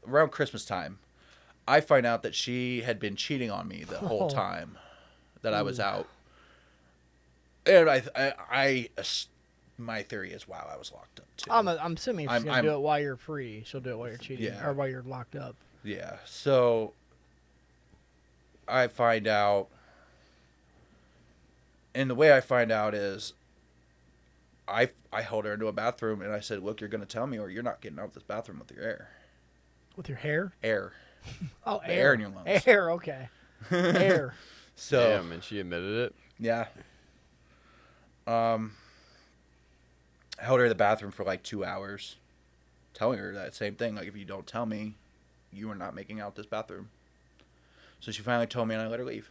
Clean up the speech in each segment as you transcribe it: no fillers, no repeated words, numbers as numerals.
around Christmas time, I find out that she had been cheating on me the whole time that I was out. And my theory is, wow, I was locked up too. I'm assuming if she's going to do it while you're free, she'll do it while you're cheating or while you're locked up. Yeah. So I find out, and the way I find out is I held her into a bathroom and I said, look, you're going to tell me or you're not getting out of this bathroom with your air. With your hair? Air. Oh, the air in your lungs. Air, okay. Air. So, damn, and she admitted it? Yeah. I held her in the bathroom for like 2 hours, telling her that same thing. Like, if you don't tell me, you are not making out this bathroom. So she finally told me and I let her leave.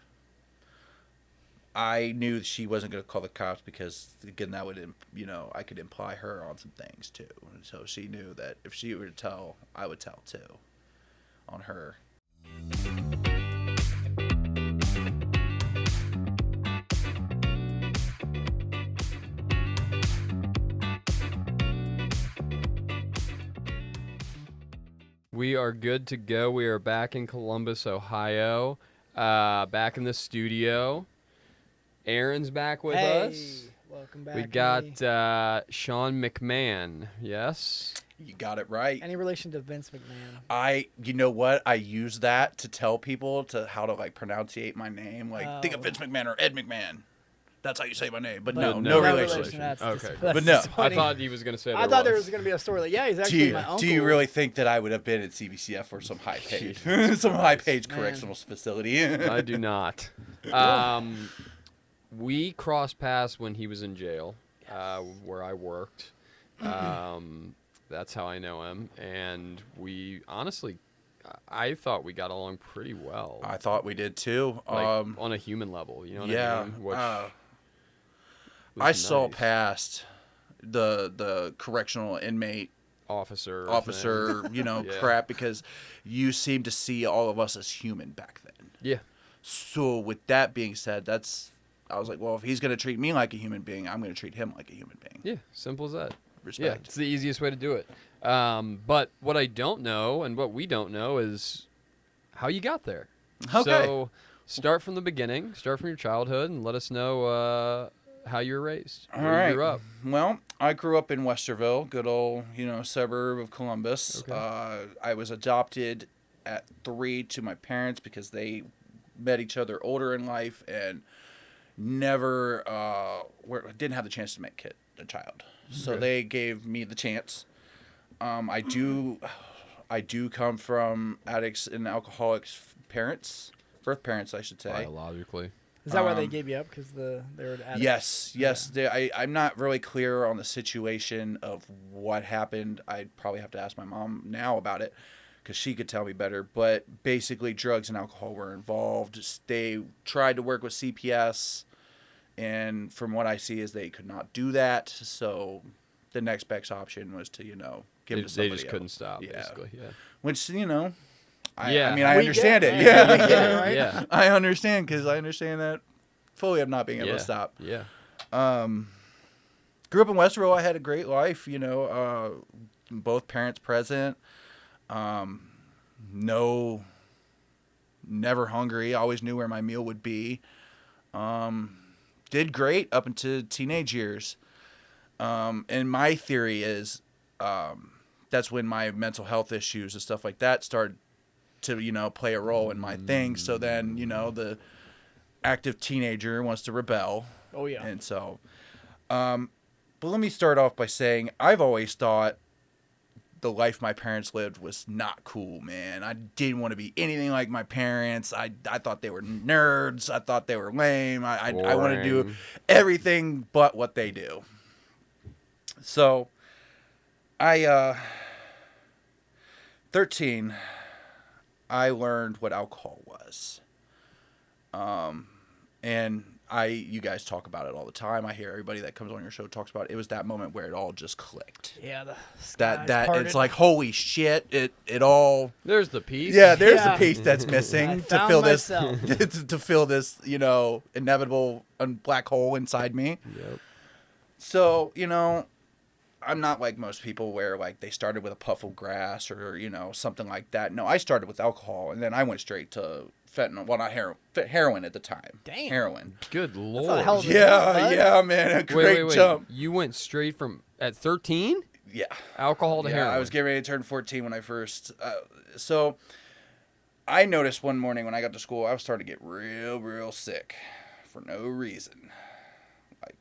I knew she wasn't going to call the cops because, again, that would, I could imply her on some things too. And so she knew that if she were to tell, I would tell too on her. We are good to go. We are back in Columbus, Ohio, back in the studio. Aaron's back with us. Welcome back. We got Sean McMahon. Yes? You got it right. Any relation to Vince McMahon? You know what? I use that to tell people how to pronunciate my name. Think of Vince McMahon or Ed McMahon. That's how you say my name. But no relation. Okay. But no. I thought he was going to say I thought there was going to be a story he's actually my uncle. Do you really think that I would have been at CBCF or some high-paid correctional facility? I do not. We crossed paths when he was in jail, where I worked. That's how I know him. And we honestly, I thought we got along pretty well. I thought we did too. On a human level, you know what I mean? Which I saw past the correctional inmate officer, crap, because you seem to see all of us as human back then. Yeah. So with that being said, I was like, well, if he's going to treat me like a human being, I'm going to treat him like a human being. Yeah, simple as that. Respect. Yeah, it's the easiest way to do it. But what I don't know and what we don't know is how you got there. Okay. So start from the beginning. Start from your childhood and let us know how you were raised. All right. You grew up. Well, I grew up in Westerville, good old, suburb of Columbus. Okay. I was adopted at 3 to my parents because they met each other older in life and never didn't have the chance to make a child. So they gave me the chance. I do come from addicts and alcoholics birth parents, I should say. Biologically. Is that why they gave you up? Because they were addicts? Yes. I'm not really clear on the situation of what happened. I'd probably have to ask my mom now about it because she could tell me better. But basically, drugs and alcohol were involved. They tried to work with CPS, and from what I see is they could not do that. So the next best option was to, give it to somebody They just else. couldn't stop, basically. Yeah. Which, I We understand get it. Yeah. We get it, right? Yeah. I understand because I understand that fully of not being able to stop. Yeah. Grew up in Westerville. I had a great life, both parents present. Never hungry. Always knew where my meal would be. Did great up into teenage years. And my theory is that's when my mental health issues and stuff like that started to, play a role in my thing. So then, the active teenager wants to rebel. Oh, yeah. And so, but let me start off by saying I've always thought the life my parents lived was not cool, man. I didn't want to be anything like my parents. I thought they were nerds. I thought they were lame. I wanted to do everything but what they do. So, 13, I learned what alcohol was. And you guys talk about it all the time. I hear everybody that comes on your show talks about it. It was that moment where it all just clicked. Yeah, that it's like, holy shit, it all. There's the piece. Yeah, there's the piece that's missing to fill myself. this to fill this, inevitable black hole inside me. Yep. So, I'm not like most people where like they started with a puff of grass or, you know, something like that. No, I started with alcohol and then I went straight to fentanyl. Well, not heroin at the time. Damn. Heroin. Good That's a lord. hell of a Yeah, man. A great Wait. jump. You went straight from at 13 Yeah. alcohol to Yeah, heroin. I was getting ready to turn 14 when I first. So I noticed one morning when I got to school, I was starting to get real sick for no reason. Like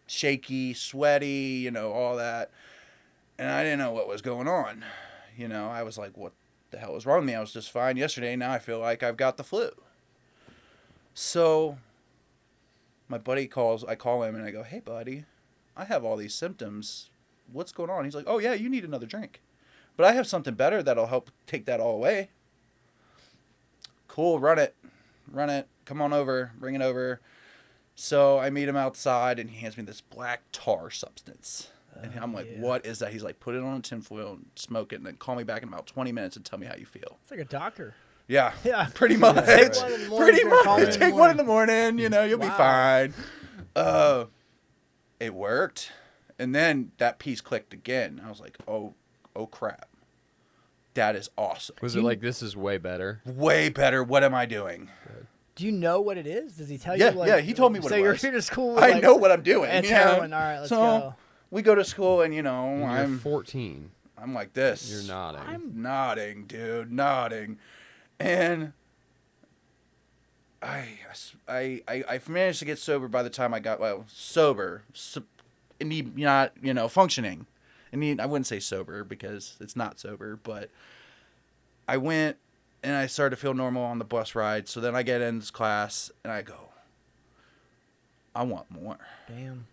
shaky, sweaty, you know, all that. And I didn't know what was going on. You know, I was like, what the hell was wrong with me? I was just fine yesterday. Now I feel like I've got the flu. So my buddy calls. I call him and I go, hey, buddy, I have all these symptoms. What's going on? He's like, oh, yeah, you need another drink. But I have something better that'll help take that all away. Cool, run it. Come on over, bring it over. So I meet him outside and he hands me this black tar substance. And I'm like, what is that? He's like, put it on a tinfoil and smoke it and then call me back in about 20 minutes and tell me how you feel. It's like a doctor. Yeah, Yeah. pretty much. Right. Pretty much. Take one in the morning, you know, you'll be fine. It worked. And then that piece clicked again. I was like, oh crap. That is awesome. Was it like, this is way better? Way better. What am I doing? Do you know what it is? Does he tell Yeah, you? Like, yeah, he told me what so it you're was. here to school. I know what I'm doing. It's yeah. heroin. All right, let's so, go. We go to school and, you know, And you're I'm 14. I'm like this. You're nodding. I'm nodding, dude, nodding. And I managed to get sober by the time I got, sober. And not, you know, functioning. And I wouldn't say sober because it's not sober, but I went and I started to feel normal on the bus ride. So then I get in this class and I go, I want more. Damn.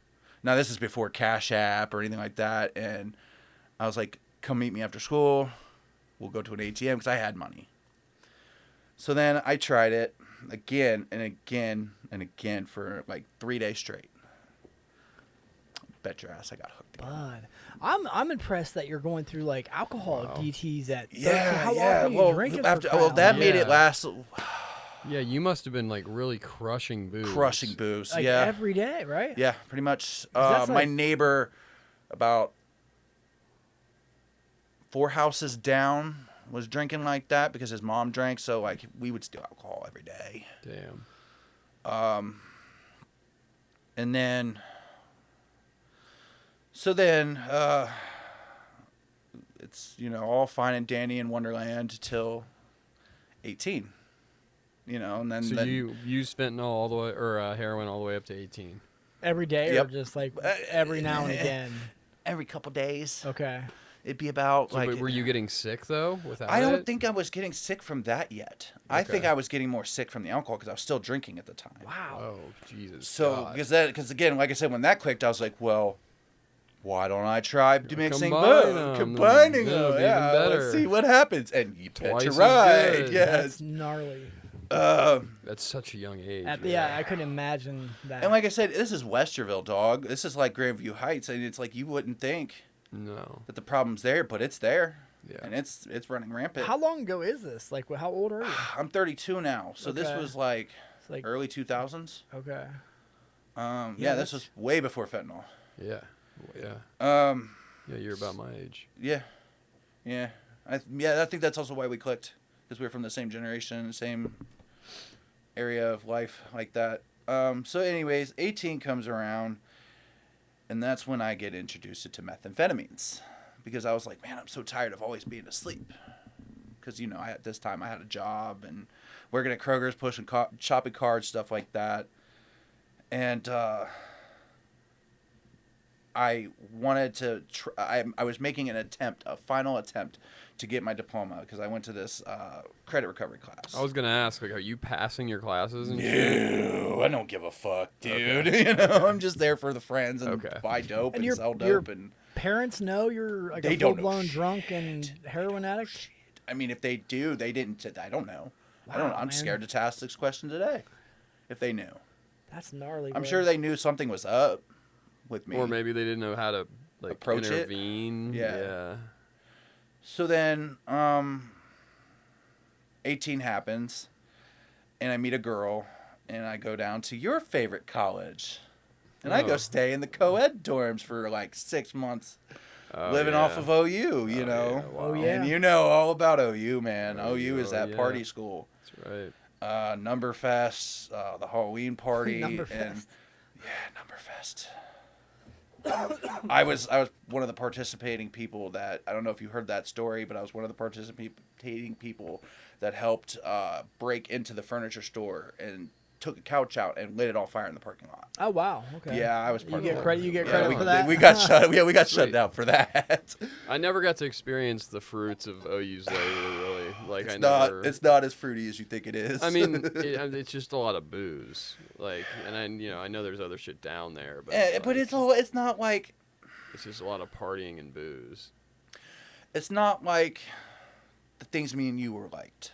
Now, this is before Cash App or anything like that. And I was like, come meet me after school. We'll go to an ATM because I had money. So then I tried it again and again and again for like 3 days straight. Bet your ass I got hooked again. Bud, I'm impressed that you're going through like alcohol DTs at 13. Yeah, How yeah. long are you drinking for That made it last. Yeah, you must have been like really crushing booze. Crushing booze, like yeah. every day, right? Yeah, pretty much. That's My like- neighbor, about 4 houses down, was drinking like that because his mom drank. So like we would steal alcohol every day. Damn. And then. So then, it's, you know, all fine and dandy in Wonderland till 18. You know, and then... So you used fentanyl all the way, or heroin all the way up to 18? Every day, Yep. or just like every now and again? Every couple days. Okay. It'd be about, So, like... but were you getting sick, though, without I don't it? think I was getting sick from that yet. I think I was getting more sick from the alcohol because I was still drinking at the time. Wow. Oh, Jesus. So, God. because again, like I said, when that clicked, I was like, well... Why don't I try mixing Combine both? 'em. Combining That'll them. be Yeah, even better. let's see what happens. And you bet Twice you're as right. good. Yes. That's gnarly. That's such a young age. Yeah, I couldn't imagine that. And like I said, this is Westerville, dog. This is like Grandview Heights. And it's like you wouldn't think No. that the problem's there, but it's there. Yeah. And it's running rampant. How long ago is this? Like, how old are you? I'm 32 now. So this Okay. was like It's like early 2000s. okay. Yeah, this was way before fentanyl. Yeah. Yeah. Yeah, you're about my age. Yeah. I think that's also why we clicked, because we're from the same generation, same area of life like that. So anyways, 18 comes around, and that's when I get introduced to methamphetamines, because I was like, man, I'm so tired of always being asleep. Because, you know, at this time I had a job and working at Kroger's, pushing shopping carts, stuff like that. And I wanted to I was making a final attempt to get my diploma because I went to this credit recovery class. I was gonna ask, like, are you passing your classes and shit? No, I don't give a fuck, dude. Okay. You know, I'm just there for the friends and Okay. buy dope and your- sell your- dope and. Parents know you're like They a don't know full-blown drunk and heroin addict? I mean, if they do, they didn't. I don't know. Wow, I'm man. scared to ask this question today. If they knew, That's gnarly. I'm bro. sure they knew something was up with me. Or maybe they didn't know how to like Approach it? intervene. Yeah. So then, 18 happens, and I meet a girl, and I go down to your favorite college, And I go stay in the co-ed dorms for like 6 months, living off of OU, you know. Yeah, wow. Oh, yeah. And you know all about OU, man. OU is that yeah. party school. That's right. Numberfest, the Halloween party, Numberfest. and Numberfest. I was one of the participating people that, I don't know if you heard that story, but I was one of the participating people that helped break into the furniture store and took a couch out and lit it on fire in the parking lot. Oh wow. Okay. Yeah, I was part You of get it. credit. You get Yeah, credit we, for that. we got shut. Yeah, we got shut Sweet. down for that. I never got to experience the fruits of OU's labor, really. Like It's not as fruity as you think it is. I mean, it's just a lot of booze. Like, and I know there's other shit down there, but but like, it's not like it's just a lot of partying and booze. it's not like the things me and you were liked.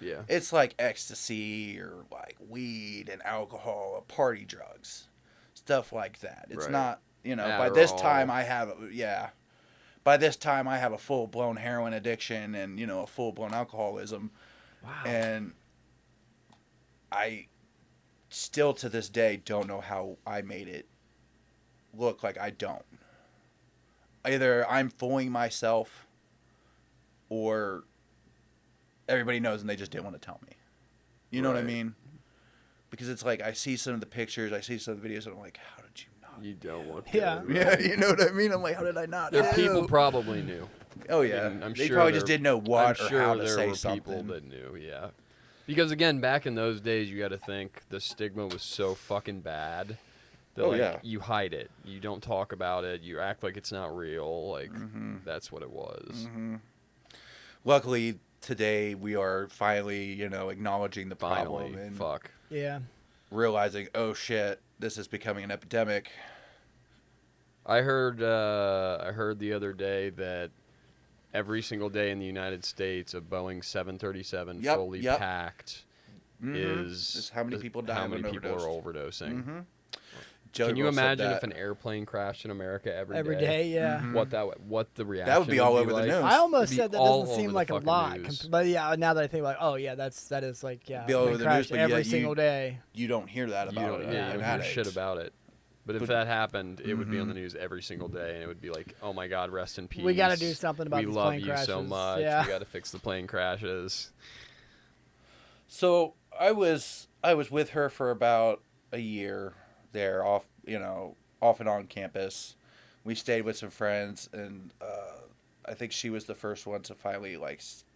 Yeah. It's like ecstasy or like weed and alcohol, or party drugs, stuff like that. It's Right. not, by this Adderall. time I have, by this time I have a full blown heroin addiction and, a full blown alcoholism. Wow. And I still to this day don't know how I made it look like I don't. Either I'm fooling myself or everybody knows and they just didn't want to tell me. You know what I Right. mean? Because it's like I see some of the pictures, I see some of the videos, and I'm like, how did you not? You don't want Yeah. to. Yeah, you know what I mean? I'm like, how did I not? There know? people probably knew. Oh yeah, mean, I'm they sure probably just there- didn't know I'm what or sure how to there say were something. people that knew, yeah. Because again, back in those days, you got to think the stigma was so fucking bad that Oh, like yeah. you hide it, you don't talk about it, you act like it's not real. Like that's what it was. Luckily, today we are finally, acknowledging the Finally, problem and fuck. Yeah. realizing, oh shit, this is becoming an epidemic. I heard the other day that every single day in the United States, a Boeing 737 Yep, fully yep. packed Is is how many people die how of many an people overdose. are overdosing. Joe Can you Girl said imagine that. if an airplane crashed in America every Every day. Yeah. What the reaction That would be all over the like? news. I almost It'd be said that all doesn't over seem the like a fucking lot, news. but yeah, now that I think that is like Be all they over the crashed news, but every yet you- single day. You don't hear that You about don't, it. yeah, you an don't hear addict. shit about it. But if But- that happened, it would be on the news every single day, and it would be like, "Oh my God, rest in peace." We gotta do something about We these love plane you crashes. so much. Yeah. We got to fix the plane crashes. So I was with her for about a year there, off and on campus. We stayed with some friends, and I think she was the first one to finally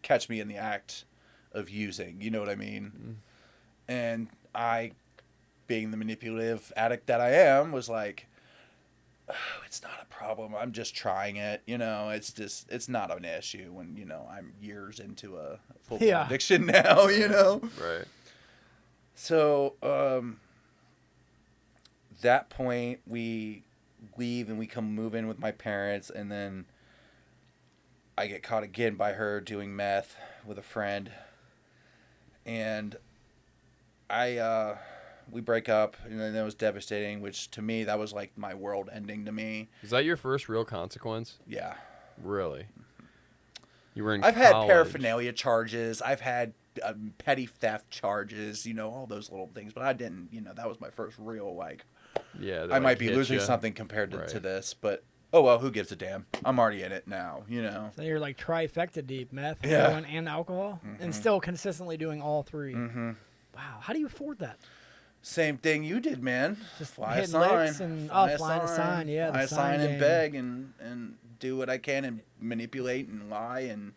catch me in the act of using. You know what I mean? And I, being the manipulative addict that I am, was like, oh, it's not a problem. I'm just trying it. It's not an issue when, I'm years into a full Yeah. addiction now, Right. So, that point, we leave and we come move in with my parents, and then I get caught again by her doing meth with a friend. And we break up, and then it was devastating, which to me, that was like my world ending to me. Is that your first real consequence? Yeah. Really? You were in I've had college. paraphernalia charges. I've had petty theft charges, all those little things. But I didn't, that was my first real, Yeah. I might be hit losing ya. something compared to Right. this. But, oh well, who gives a damn? I'm already in it now, So you're like trifecta deep: meth, Yeah. heroin, and alcohol, and still consistently doing all three. Wow, how do you afford that? Same thing you did, man. Just fly a hitting sign. licks and- fly flying a sign, yeah, the Fly a sign sign and game. beg and do what I can and manipulate and lie and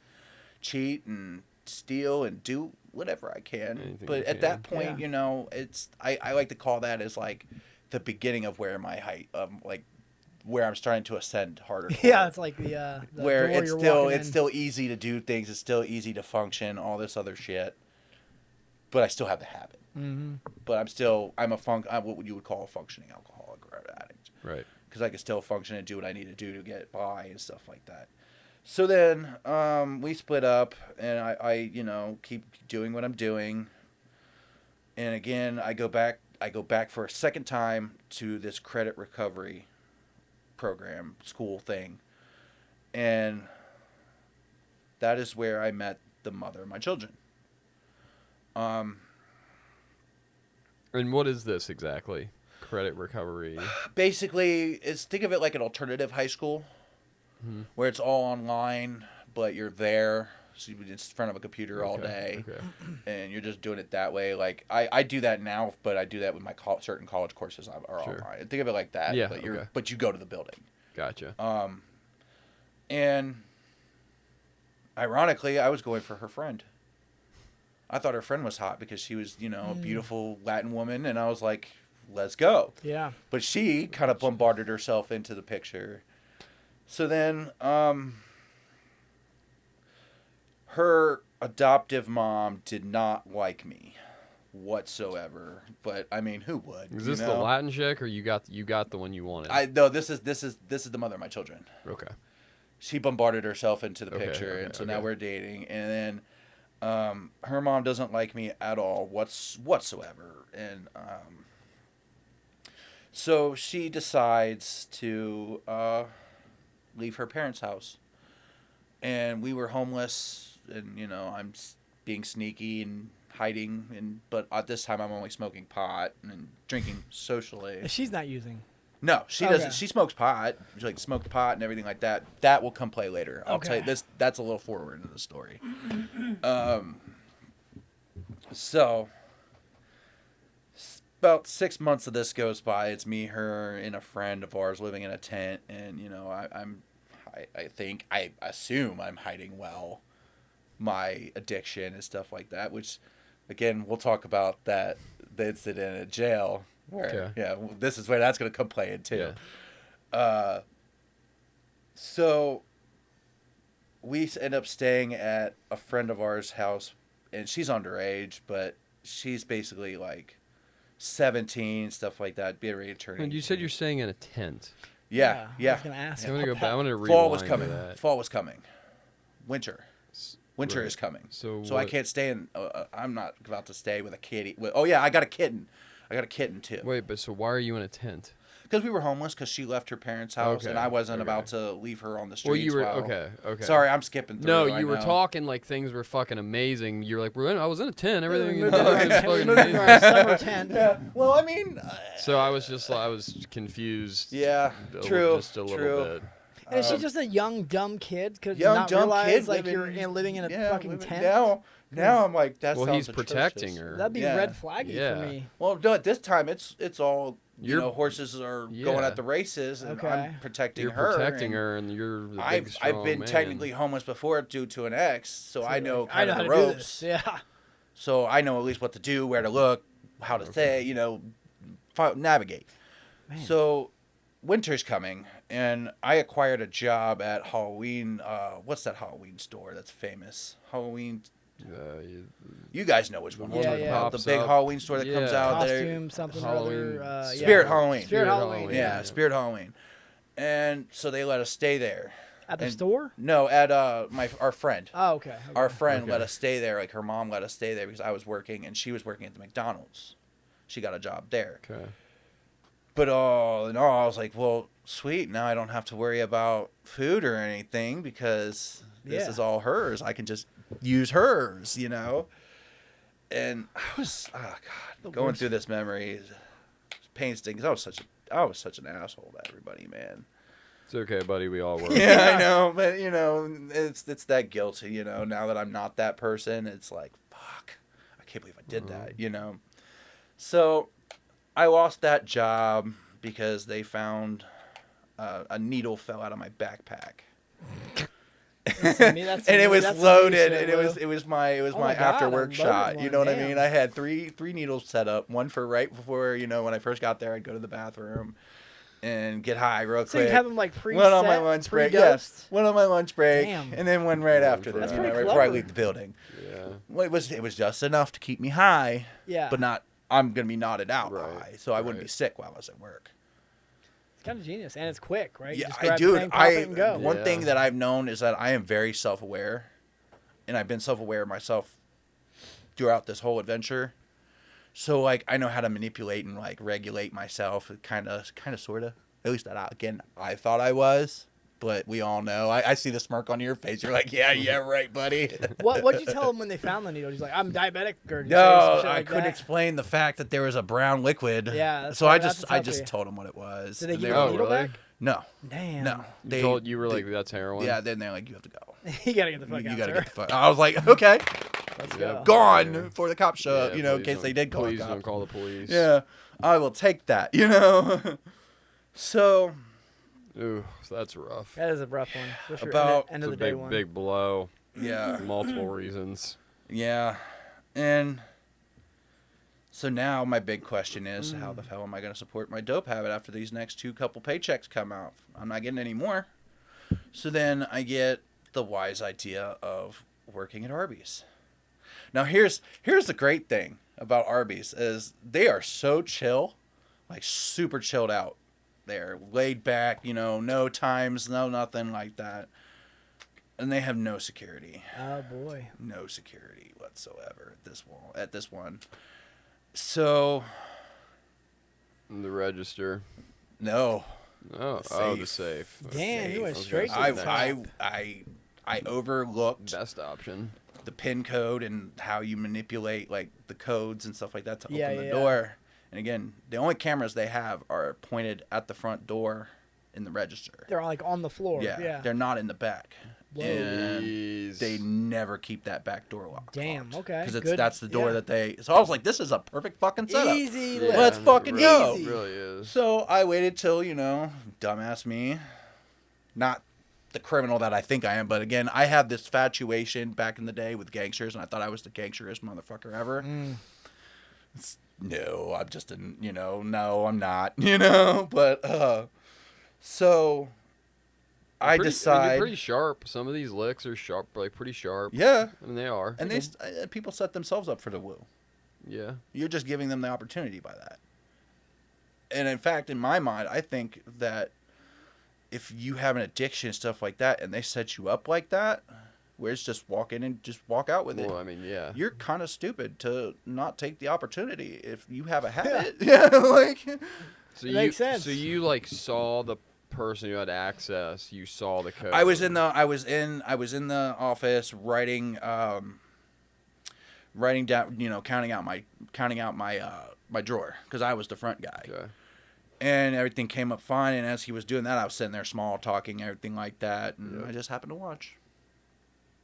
cheat and steal and do whatever I can. Anything But you at that can. point, Yeah. it's I like to call that as the beginning of where my height where I'm starting to ascend harder. Yeah, forward. it's like the Where door it's you're still walking it's in. still easy to do things. It's still easy to function. All this other shit. But I still have the habit. But I'm what you would call a functioning alcoholic or addict. Right. Because I can still function and do what I need to do to get by and stuff like that. So then we split up, and I keep doing what I'm doing. And again, I go back for a second time to this credit recovery program, school thing. And that is where I met the mother of my children. And what is this exactly? credit recovery? Basically, think of it like an alternative high school, where it's all online, but you're there. So you're just in front of a computer all day, and you're just doing it that way. Like I do that now, but I do that with my certain college courses are online. Think of it like that. Yeah. But you go to the building. Gotcha. And ironically, I was going for her friend. I thought her friend was hot because she was, a beautiful Latin woman, and I was like, let's go. Yeah. But she kind of bombarded herself into the picture. So then, her adoptive mom did not like me whatsoever. But I mean, who would? Is this the Latin chick, or you got the one you wanted? No, this is the mother of my children. Okay. She bombarded herself into the picture, and so now we're dating. And then her mom doesn't like me at all whatsoever. And so she decides to leave her parents' house. And we were homeless, and, I'm being sneaky and hiding. But at this time, I'm only smoking pot and drinking socially. She's not using. No, she doesn't. She smokes pot. She smoked pot and everything like that. That will come play later. I'll tell you this. That's a little forward in the story. So about 6 months of this goes by. It's me, her, and a friend of ours living in a tent, and I assume I'm hiding well my addiction and stuff like that. Which, again, we'll talk about the incident at jail. This is where that's going to come play in too. Yeah. So we end up staying at a friend of ours' house, and she's underage, but she's basically like 17, stuff like that, being ready to turn. And you said you're staying in a tent. Yeah. I was gonna ask. I'm gonna go back. I'm gonna rewind. Fall was coming. Fall was coming. Winter is coming. So I can't stay in. I'm not about to stay with a kitty. I got a kitten. I got a kitten too. Wait, but so why are you in a tent? Because we were homeless. Because she left her parents' house, and I wasn't about to leave her on the streets. Well, you were okay. Sorry, I'm skipping through. No, you were talking like things were fucking amazing. You're like, I was in a tent. Everything was fucking amazing. Summer tent. Yeah. Well, I mean. So I was confused. Yeah. True. Just a little bit. And is she just a young dumb kid? Could young not dumb realize kid like you're living in a fucking tent? Now I'm like, that sounds he's atrocious. protecting her. That'd be red flaggy for me. Well, no, at this time it's all horses are going at the races, and I'm protecting her. You're protecting her, and you're the big strong I've been man. technically homeless before due to an ex, so I know kind of the how ropes. to do this. Yeah. So I know at least what to do, where to look, how to say, navigate. Man. So winter's coming, and I acquired a job at Halloween. What's that Halloween store that's famous? Halloween. You guys know which one we're talking about. The big Halloween store that comes out there. Costume, something Halloween. Spirit Halloween. Spirit Halloween. Yeah, Spirit Halloween. And so they let us stay there. At the store? No, at our friend. Oh, okay. Our friend let us stay there. Like her mom let us stay there because I was working and she was working at the McDonald's. She got a job there. Okay. But all in all, I was like, well, sweet. Now I don't have to worry about food or anything because this is all hers. I can just use hers, And I was, going through this memory, pain stings. I was such an asshole to everybody, man. It's okay, buddy. We all were. Yeah, I know, but it's that guilty. Now that I'm not that person, it's like, fuck, I can't believe I did that. So I lost that job because they found a needle fell out of my backpack. And it was loaded, and it was my after work shot. You know what I mean? I had three needles set up, one for right before when I first got there, I'd go to the bathroom and get high real quick. So you have them like preset, one on my lunch break, yes, one on my lunch break, and then one right after that, right before I leave the building. Yeah, well, it was just enough to keep me high. Yeah, but not. I'm gonna be nodded out high, so I wouldn't be sick while I was at work. Kind of genius, and it's quick, right? Yeah, One thing that I've known is that I am very self-aware, and I've been self-aware myself throughout this whole adventure. So like I know how to manipulate and like regulate myself, kind of, sort of. At least I thought I was. but we all know. I see the smirk on your face. You're like, yeah, right, buddy. What'd you tell him when they found the needle? He's like, I'm diabetic, or did you say No, some shit I like couldn't that? explain the fact that there was a brown liquid. Yeah, so I that's just you. told them what it was. Did they And give you Oh, the needle really? back? No, Damn. no. You were like, that's heroin? Yeah, then they're like, you have to go. You gotta get the fuck You out, gotta sir. get the fuck. I was like, okay, Let's Yeah. go. gone Yeah. before the cops show up. Yeah, In please case they did call the Please cops. don't call the police. Yeah, I will take that. So. Ooh, that's rough. That is a rough one. Especially About- end It's of a the day big, one. big blow. Yeah. Multiple reasons. Yeah. And so now my big question is, how the hell am I going to support my dope habit after these next couple paychecks come out? I'm not getting any more. So then I get the wise idea of working at Arby's. Now here's the great thing about Arby's is they are so chill, like super chilled out. They're laid back, no times, no nothing like that. And they have no security. Oh boy. No security whatsoever at this one. So The register. no. Oh, Safe. the safe. Damn, you went Okay. straight to I the was top. I overlooked Best option. the PIN code and how you manipulate like the codes and stuff like that to Yeah, open the yeah. door. And again, the only cameras they have are pointed at the front door in the register. They're like on the floor. Yeah, they're not in the back. Whoa. And Jeez. they never keep that back door locked. Damn, okay, Because good, that's the door yeah. that they. So I was like, this is a perfect fucking setup. Easy. Yeah, Let's it fucking really, go. It really is. So I waited till, dumbass me, not the criminal that I think I am, but again, I had this infatuation back in the day with gangsters, and I thought I was the gangsterest motherfucker ever. No, I'm just no, I'm not, but, so I decide. You're pretty sharp. Some of these licks are sharp, like pretty sharp. Yeah. I mean, they are. And people set themselves up for the woo. Yeah. You're just giving them the opportunity by that. And in fact, in my mind, I think that if you have an addiction and stuff like that, and they set you up like that, where it's just walk in and just walk out with it. Well, I mean, yeah. You're kind of stupid to not take the opportunity if you have a habit. Yeah, So It makes sense. So you like saw the person who had access. You saw the code. I was in the office writing down, counting out my drawer because I was the front guy. Okay. And everything came up fine. And as he was doing that, I was sitting there small talking, everything like that. And Yep. I just happened to watch.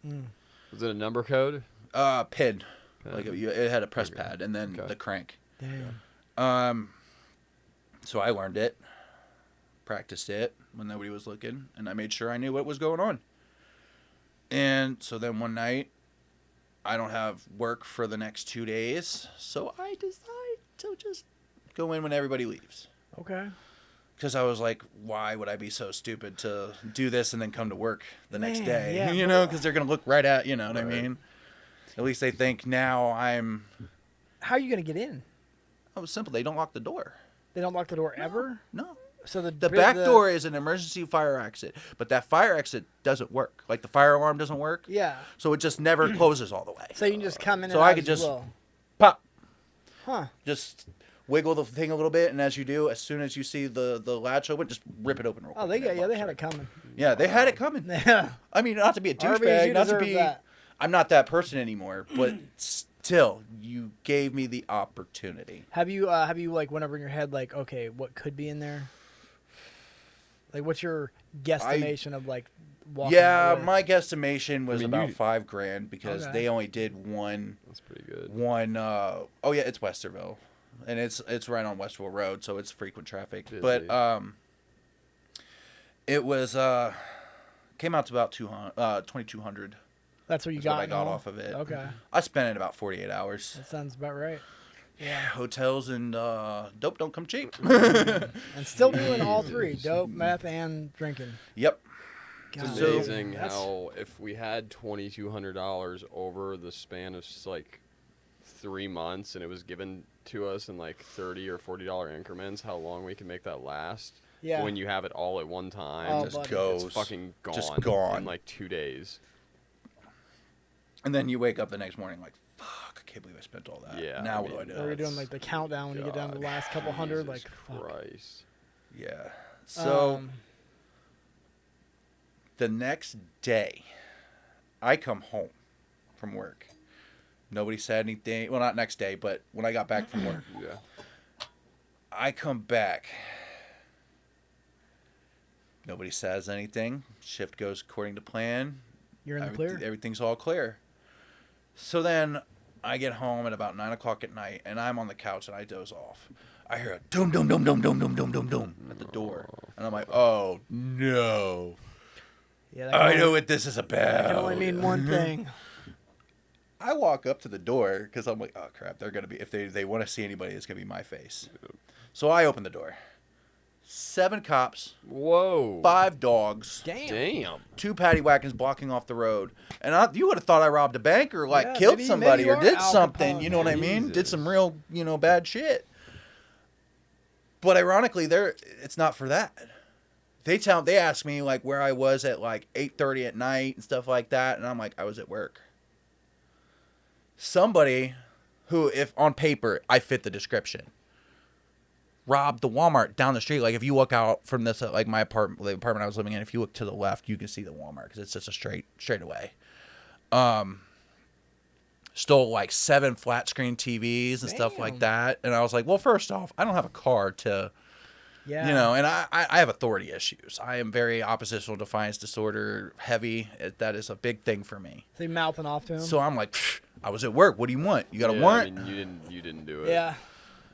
Was it a number code? PIN. Pin. Like it had a press Okay. pad and then Okay. the crank. Damn. So I learned it, practiced it when nobody was looking, and I made sure I knew what was going on. And so then one night, I don't have work for the next 2 days, so I decide to just go in when everybody leaves. Okay. Because I was like, why would I be so stupid to do this and then come to work the next Man, day? yeah, Because they're going to look right at, what I Right. mean? At least they think now I'm... How are you gonna get in? Oh, it's simple. They don't lock the door. They don't lock the door ever. No. So the Back door is an emergency fire exit, but that fire exit doesn't work. Like the fire alarm doesn't work. Yeah. So it just never closes all the way. So you can just come in. So and I out could as just- you will. Pop. Huh. Just wiggle the thing a little bit, and as you do, as soon as you see the latch open, just rip it open real quick. Oh, they and got it had locks it coming. right. Yeah, they had it coming. Yeah. I mean, not to be a Arby's, douchebag, you not to deserve be. that. I'm not that person anymore, but still, you gave me the opportunity. Have you like went over in your head like, okay, what could be in there? Like, what's your guesstimation of like walking Yeah, away? my guesstimation was I mean, about you- $5,000 because Okay. they only did one. That's pretty good. Oh yeah, it's Westerville, and it's right on Westville Road, so it's frequent traffic. Busy. But it was came out to about 2,200. That's what you That's got. what I got and all? off of it. Okay, I spent it about 48 hours. that sounds about right. Yeah, Hotels and dope don't come cheap. and still doing all three: dope, meth, and drinking. Yep. It's God, amazing that's- how if we had $2,200 over the span of like 3 months and it was given to us in like $30 or $40 increments, how long we can make that last. Yeah. When you have it all at one time, Oh, Just buddy. goes. it's fucking gone. Just gone. in like 2 days. And then you wake up the next morning like, fuck, I can't believe I spent all that. Yeah, Now I what do I mean, do? Or you're doing like the countdown when you get down to the God, last couple hundred. Jesus Like, fuck. Christ. Yeah. So The next day, I come home from work. Nobody said anything. Well, not next day, but when I got back from work. Yeah. I come back. Nobody says anything. Shift goes according to plan. You're in the clear. Everything's all clear. So then I get home at about 9 o'clock at night, and I'm on the couch, and I doze off. I hear a doom, doom, doom, doom, doom, doom, doom, doom, doom at the door. And I'm like, oh, no. Yeah, I know what this is about. That can only mean one thing. I walk up to the door because I'm like, oh, crap. They're going to be, if they want to see anybody, it's going to be my face. So I open the door. 7 cops. Whoa. 5 dogs. Damn. 2 paddy wagons blocking off the road. And you would have thought I robbed a bank or like killed maybe somebody you or are did Al something. Capone, You know what I man. mean? Jesus. Did some real, bad shit. But ironically, it's not for that. They asked me like where I was at like 8:30 at night and stuff like that, and I'm like, I was at work. Somebody who, if on paper I fit the description, robbed the Walmart down the street. Like if you look out from this, like my apartment, the apartment I was living in, if you look to the left, you can see the Walmart because it's just a straight away. Stole like 7 flat screen TVs and stuff like that, and I was like, well, first off, I don't have a car to. Yeah. And I have authority issues. I am very oppositional defiance disorder heavy. That is a big thing for me. So you mouthing off to him? So I'm like, I was at work. What do you want? You got a Yeah, warrant? I mean, you didn't do it. Yeah.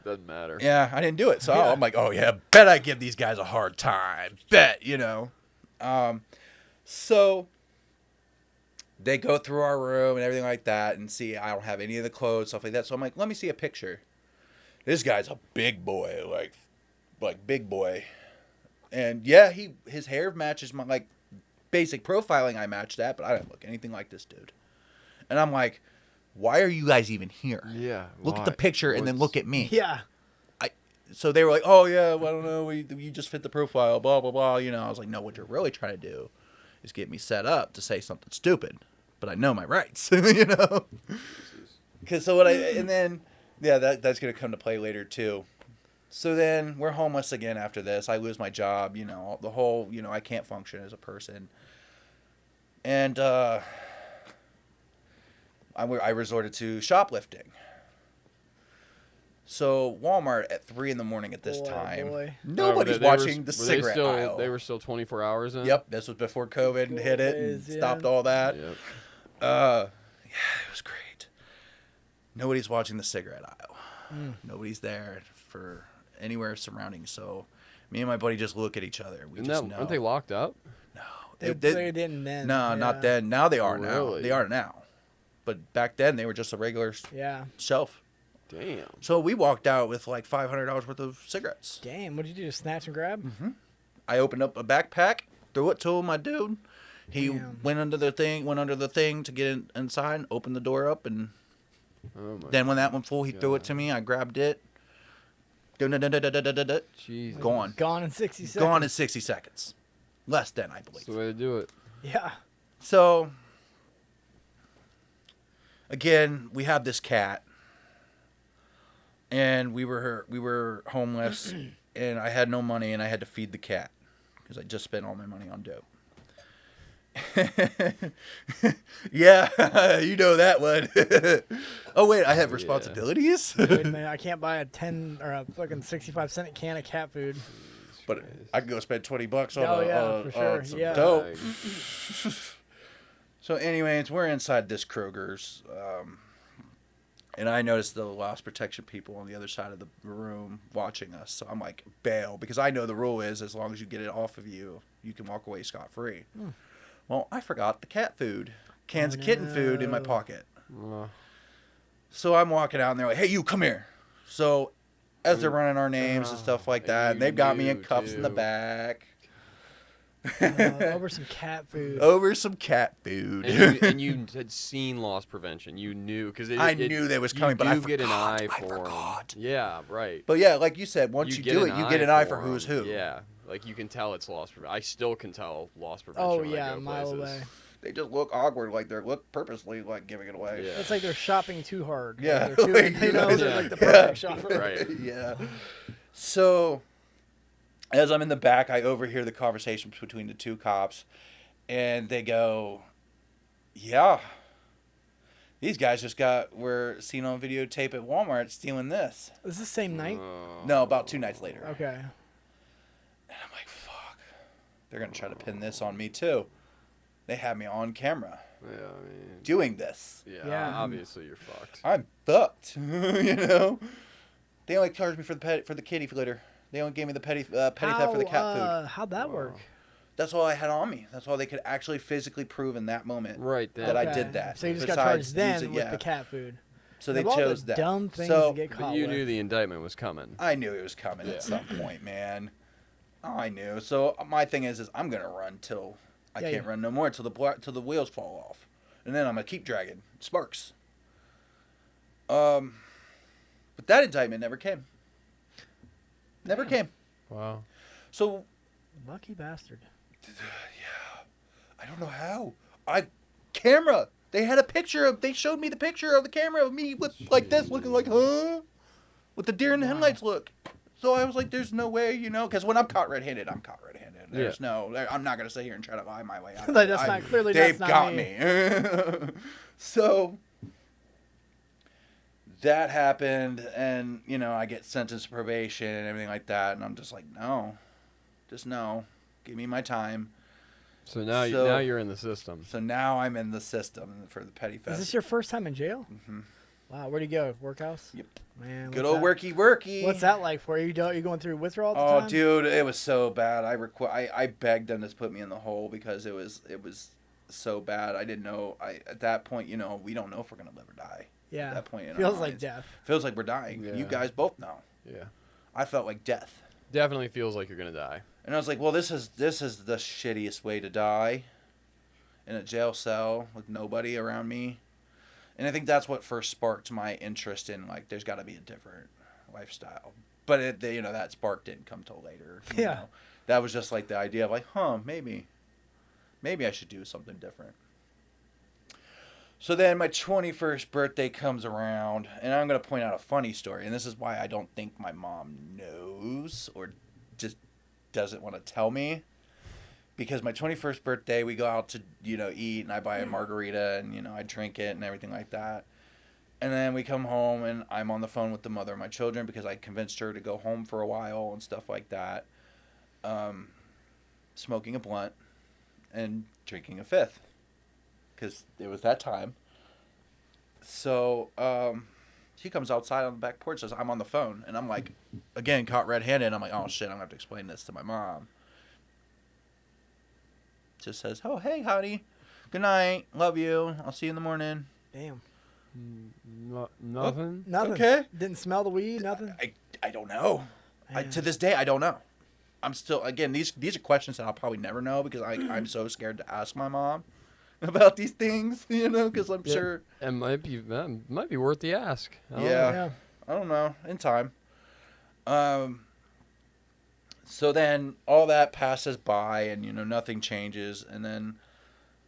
Doesn't matter. Yeah, I didn't do it. So Yeah. I'm like, oh yeah, bet I give these guys a hard time. Bet, So they go through our room and everything like that and see I don't have any of the clothes, stuff like that. So I'm like, let me see a picture. This guy's a big boy, like big boy. And yeah, his hair matches my like basic profiling. I matched that, but I don't look anything like this dude. And I'm like, why are you guys even here? Yeah. Look at the picture and then look at me. Yeah. So they were like, oh yeah, well, I don't know, you just fit the profile, blah blah blah. I was like, no, what you're really trying to do is get me set up to say something stupid, but I know my rights, Because that's gonna come to play later too. So then we're homeless again after this. I lose my job, the whole, I can't function as a person. And I resorted to shoplifting. So Walmart at 3 a.m. at this time, nobody's watching the cigarette aisle. They were still 24 hours in? Yep, this was before COVID hit it and stopped all that. Yep. Yeah, it was great. Nobody's watching the cigarette aisle. Nobody's there for anywhere surrounding. So me and my buddy just look at each other. We just know. Aren't they locked up? No. They didn't then. No, not then. Now they are now. Really? They are now. But back then they were just a regular shelf. Damn. So we walked out with like $500 worth of cigarettes. Damn, what did you do? Just snatch and grab? Mm-hmm. I opened up a backpack, threw it to my dude. He went under the thing to get inside, opened the door up, and then when that one full, he threw it to me. I grabbed it. Jeez. Gone. Gone in 60 seconds. Gone in 60 seconds. Less than, I believe. That's the way to do it. Yeah. So, again, we have this cat. And we were homeless, and I had no money, and I had to feed the cat because I just spent all my money on dope. Yeah, you know that one. Oh wait, I have responsibilities. Wait a minute, I can't buy a 10 or a fucking 65-cent can of cat food. But I can go spend $20 for sure. some Yeah. dope. So, anyways, we're inside this Kroger's. And I noticed the loss protection people on the other side of the room watching us. So I'm like, bail. Because I know the rule is as long as you get it off of you, you can walk away scot-free. Well, I forgot the cat food. Cans of kitten food in my pocket. So I'm walking out and they're like, hey, you, come here. So as they're running our names and stuff like that, and they've got me in cuffs in the back. Over some cat food. Over some cat food. And you had seen loss prevention. You knew because I knew they was coming, but I forgot. get an eye for forgot. them. Yeah, right. But yeah, like you said, once you do it, you get an eye for who's who. Yeah, like you can tell it's loss prevention. I still can tell loss prevention. Oh when yeah, I a go mile places. away. They just look awkward, like they're purposely like giving it away. Yeah. It's like they're shopping too hard. Yeah. They're they're like the perfect shopper. Right. Yeah. So, as I'm in the back, I overhear the conversations between the 2 cops, And they go, yeah, these guys were seen on videotape at Walmart stealing this. Is this the same night? No, about 2 nights later. Okay. And I'm like, fuck. They're going to try to pin this on me, too. They have me on camera Yeah, I mean, doing this. yeah, obviously you're fucked. I'm fucked. You know? They only charged me for the kitty litter. They only gave me the petty theft for the cat food. How'd that work? That's all I had on me. That's all they could actually physically prove in that moment. Right then. That I did that. So you just got Besides charged then using- with yeah. the cat food. So they Of all chose the that. dumb things So to get caught But you with. knew the indictment was coming. I knew it was coming at some point, man. I knew. So my thing is I'm gonna run till I can't run no more till the wheels fall off, and then I'm gonna keep dragging sparks. But that indictment never came. Never came. Wow. So Lucky bastard. I don't know how. Camera. They had a picture they showed me the picture of the camera of me with like this, looking like, huh? With the deer in the headlights look. So I was like, there's no way, you know, because when I'm caught red-handed, I'm caught red-handed. There's I'm not going to sit here and try to lie my way out. Like, that's not clearly. They've that's not got me. So that happened, and, you know, I get sentenced to probation and everything like that, and I'm just like, no. Just no. Give me my time. So now you're in the system. So now I'm in the system for the petty theft. Is this your first time in jail? Mm-hmm. Wow, where'd you go? Workhouse? Yep. Man, Good old worky. What's that like for you? You going through withdrawal all the time? Oh, dude, it was so bad. I begged them to put me in the hole because it was so bad. I didn't know. At that point, you know, we don't know if we're gonna live or die. Yeah. At that point, in our Feels like minds. death. Feels like we're dying. Yeah. You guys both know. Yeah. I felt like death. Definitely feels like you're gonna die. And I was like, well, this is the shittiest way to die. In a jail cell with nobody around me. And I think that's what first sparked my interest in, like, there's got to be a different lifestyle. But, that spark didn't come till later. You know? That was just, like, the idea of, like, maybe I should do something different. So then my 21st birthday comes around, and I'm going to point out a funny story. And this is why I don't think my mom knows or just doesn't want to tell me. Because my 21st birthday, we go out to, eat, and I buy a margarita, and, I drink it and everything like that. And then we come home, and I'm on the phone with the mother of my children because I convinced her to go home for a while and stuff like that. Smoking a blunt and drinking a fifth. Because it was that time. So, she comes outside on the back porch, says, I'm on the phone. And I'm like, again, caught red-handed. I'm like, oh, shit, I'm going to have to explain this to my mom. Just says, oh, hey, howdy. Good night. Love you. I'll see you in the morning. Damn. Nothing? Nothing. Okay. Didn't smell the weed, nothing? I don't know. To this day, I don't know. I'm still, again, these are questions that I'll probably never know because I'm so scared to ask my mom about these things, because I'm sure. It might be worth the ask. Yeah. I don't know. In time. So then all that passes by and, nothing changes. And then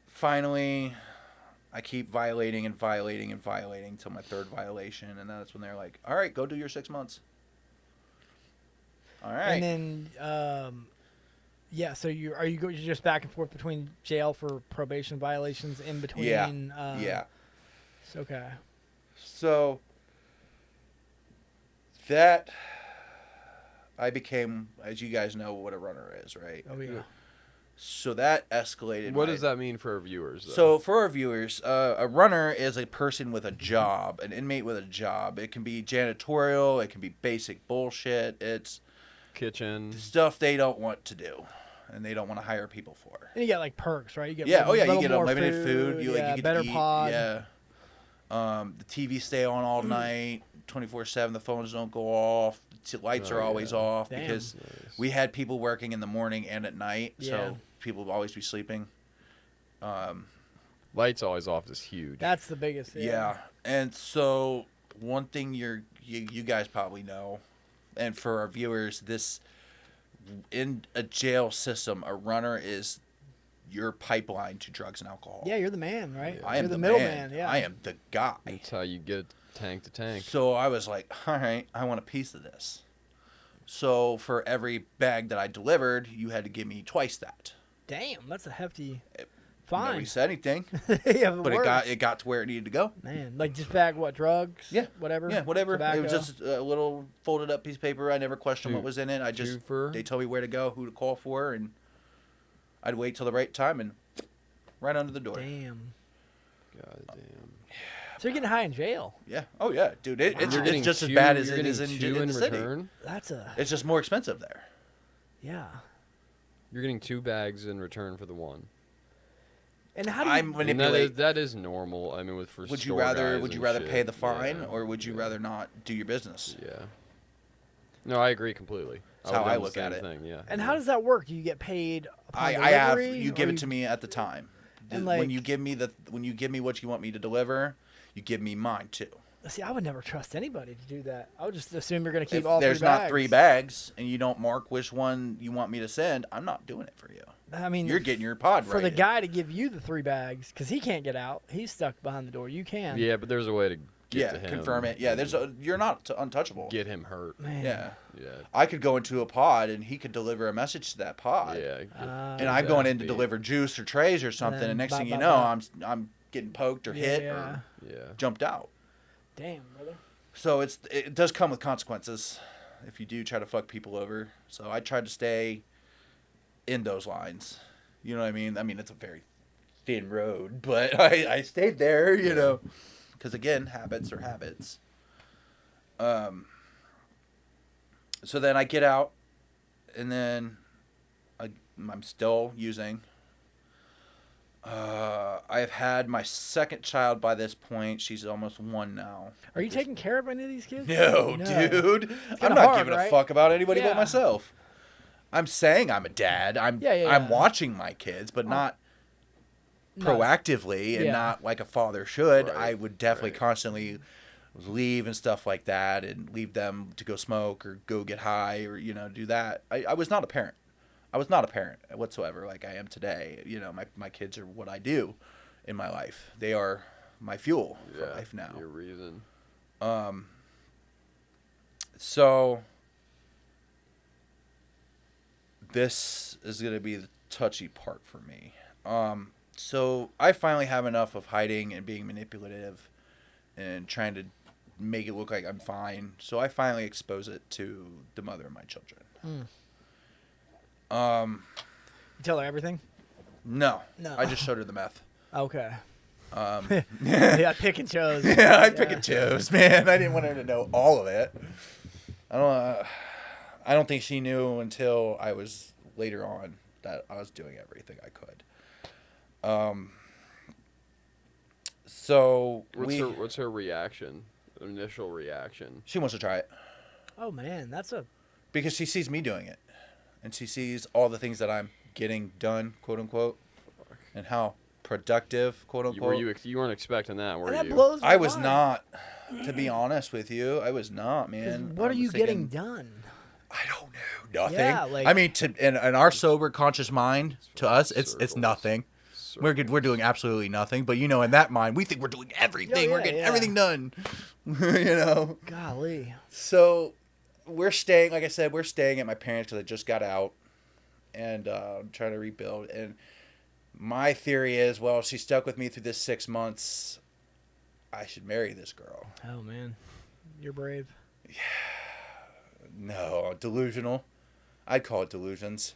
finally I keep violating and violating and violating till my third violation. And that's when they're like, all right, go do your 6 months. All right. And then, so you're just back and forth between jail for probation violations in between? Yeah. Okay. So that... I became, as you guys know, what a runner is, right? Oh, yeah. So that escalated. What does that mean for our viewers, though? So for our viewers, a runner is a person with a job, an inmate with a job. It can be janitorial. It can be basic bullshit. It's kitchen stuff they don't want to do, and they don't want to hire people for. And you get, like, perks, right? You get you get more unlimited food. You get better to eat. pod. Yeah. The TV stay on all night, 24/7. The phones don't go off. Lights are always off. Damn. Because we had people working in the morning and at night, so people would always be sleeping. Lights always off is huge. That's the biggest. Yeah. And so one thing you guys probably know, and for our viewers, this in a jail system, a runner is your pipeline to drugs and alcohol. Yeah, you're the man, right? I you're am the middleman. Yeah, I am the guy. That's how you get tank to tank. So I was like, all right, I want a piece of this. So for every bag that I delivered, you had to give me twice that. Damn, that's a hefty Nobody fine. said anything, Yeah, but it got to where it needed to go. Man, like just bag what, drugs? Yeah. Whatever? Yeah, whatever. Tobacco? It was just a little folded up piece of paper. I never questioned what was in it. They told me where to go, who to call for, and I'd wait till the right time and right under the door. Damn. God damn. So you're getting high in jail. Yeah. Oh yeah, dude. It's just as two- bad as you're it is getting in two the city. return? That's a It's just more expensive there. yeah. You're getting 2 bags in return for the one. And how do you? I'm And manipulate. that is normal. I mean, Would you store rather guys would you and rather shit. pay the fine Yeah, or would you yeah, rather not do your business? Yeah. No, I agree completely. That's how would've I done the look at same it. Thing, yeah. And yeah. how does that work? Do you get paid upon I have delivery, you give or it to me at the time. And When like- you give me what you want me to deliver, you give me mine too. See, I would never trust anybody to do that. I would just assume you're going to keep If all there's 3 bags. not 3 bags and you don't mark which one you want me to send, I'm not doing it for you. I mean, You're getting your pod for the right. guy to give you the 3 bags because he can't get out. He's stuck behind the door. You can. Yeah, but there's a way to get to him. confirm it. Yeah, you're not untouchable. Get him hurt. Man. Yeah. Yeah. I could go into a pod and he could deliver a message to that pod. Yeah. And I'm going in to Exactly. deliver juice or trays or something, then and next bop, thing you bop, know, bop. I'm getting poked or hit Yeah. or Yeah. jumped out. Damn, brother. So it does come with consequences if you do try to fuck people over. So I tried to stay in those lines. You know what I mean? I mean, it's a very thin road, but I stayed there, you know, because again, habits are habits. So then I get out, and then I'm still using. I've had my second child by this point. She's almost 1 now. Are you taking care of any of these kids? No, dude. I'm kinda not hard, giving a right? fuck about anybody Yeah. but myself. I'm saying I'm a dad. I'm Yeah. watching my kids, but not Not- proactively and Yeah. not like a father should. Right, I would definitely right. constantly leave and stuff like that and leave them to go smoke or go get high or, do that. I was not a parent. I was not a parent whatsoever like I am today. My kids are what I do in my life. They are my fuel for Yeah. life now. Your reason. So this is going to be the touchy part for me. So I finally have enough of hiding and being manipulative and trying to make it look like I'm fine. So I finally expose it to the mother of my children. You tell her everything? No. No. I just showed her the meth. Okay. Yeah, Yeah, pick and chose. I pick and chose, man. I didn't want her to know all of it. I don't think she knew until I was later on that I was doing everything I could. So What's her reaction? Initial reaction. she wants to try it Oh man, that's a because she sees me doing it, and she sees all the things that I'm getting done, quote unquote, and how productive, quote unquote. You weren't expecting that, were and that you? blows my I was mind. not, to be honest with you. I was not, 'Cause man. What I are you was getting thinking, done? I don't know. Nothing. Yeah, like- I mean, in our sober, conscious mind, to us, it's Circles. nothing. We're doing absolutely nothing. But in that mind, we think we're doing everything. Yeah, We're getting yeah. everything done. Golly. So we're staying. Like I said, we're staying at my parents because I just got out and trying to rebuild. And my theory is, well, she stuck with me through this 6 months. I should marry this girl. Oh man, you're brave. No, delusional. I'd call it delusions.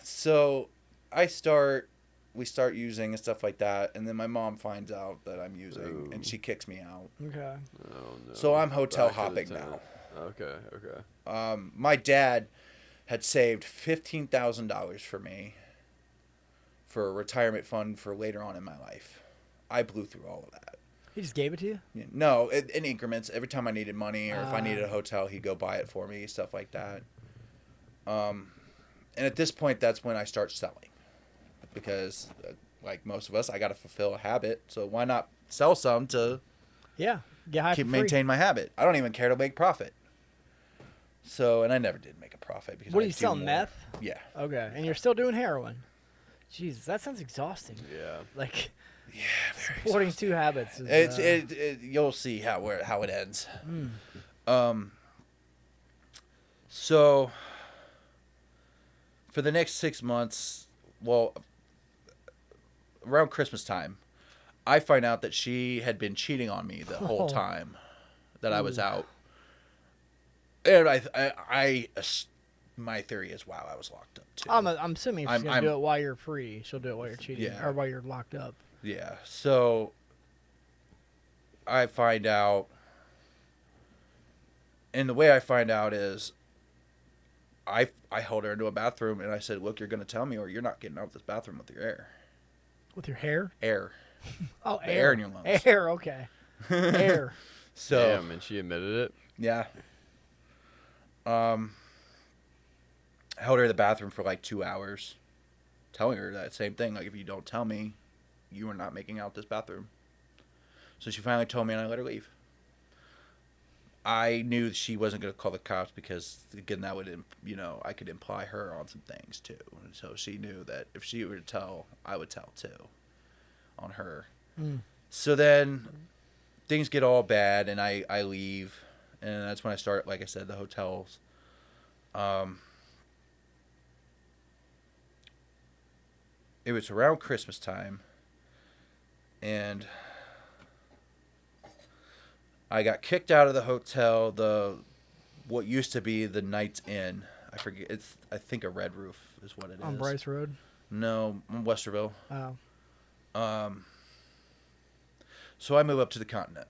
So we start using and stuff like that, and then my mom finds out that I'm using, and she kicks me out. Okay. Oh, no. So I'm hotel Back to the hopping tent. now. Okay. My dad had saved $15,000 for me for a retirement fund for later on in my life. I blew through all of that. He just gave it to you? No, in increments. Every time I needed money or if I needed a hotel, he'd go buy it for me, stuff like that. And at this point, that's when I start selling. Because, like most of us, I got to fulfill a habit. So why not sell some to Yeah. Get high for free. maintain my habit? I don't even care to make profit. So, and I never did make a profit. Because What I do you do sell, more. meth? Yeah. Okay. And you're still doing heroin. Jesus, that sounds exhausting. Yeah. Like, Yeah, very supporting 2 habits. Is, you'll see how it ends. So for the next 6 months, well, around Christmas time, I find out that she had been cheating on me the whole time that I was out. And my theory is, wow, I was locked up too. I'm assuming she's going to do it while you're free. She'll do it while you're cheating or while you're locked up. Yeah. So I find out, and the way I find out is I held her into a bathroom and I said, look, you're going to tell me or you're not getting out of this bathroom with your air. With your hair? Air. Oh, the air in your lungs. Air, okay. Air. So, damn, and she admitted it? Yeah. I held her in the bathroom for like 2 hours, telling her that same thing. Like, if you don't tell me, you are not making out this bathroom. So she finally told me, and I let her leave. I knew she wasn't going to call the cops because, again, that would, I could imply her on some things too. And so she knew that if she were to tell, I would tell too on her. Mm. So then things get all bad, and I leave. And that's when I start, like I said, the hotels. It was around Christmas time, and I got kicked out of the hotel, what used to be the Night's Inn. I forget. I think a Red Roof is what it is. On Bryce Road? No, in Westerville. Oh. So I move up to the Continent.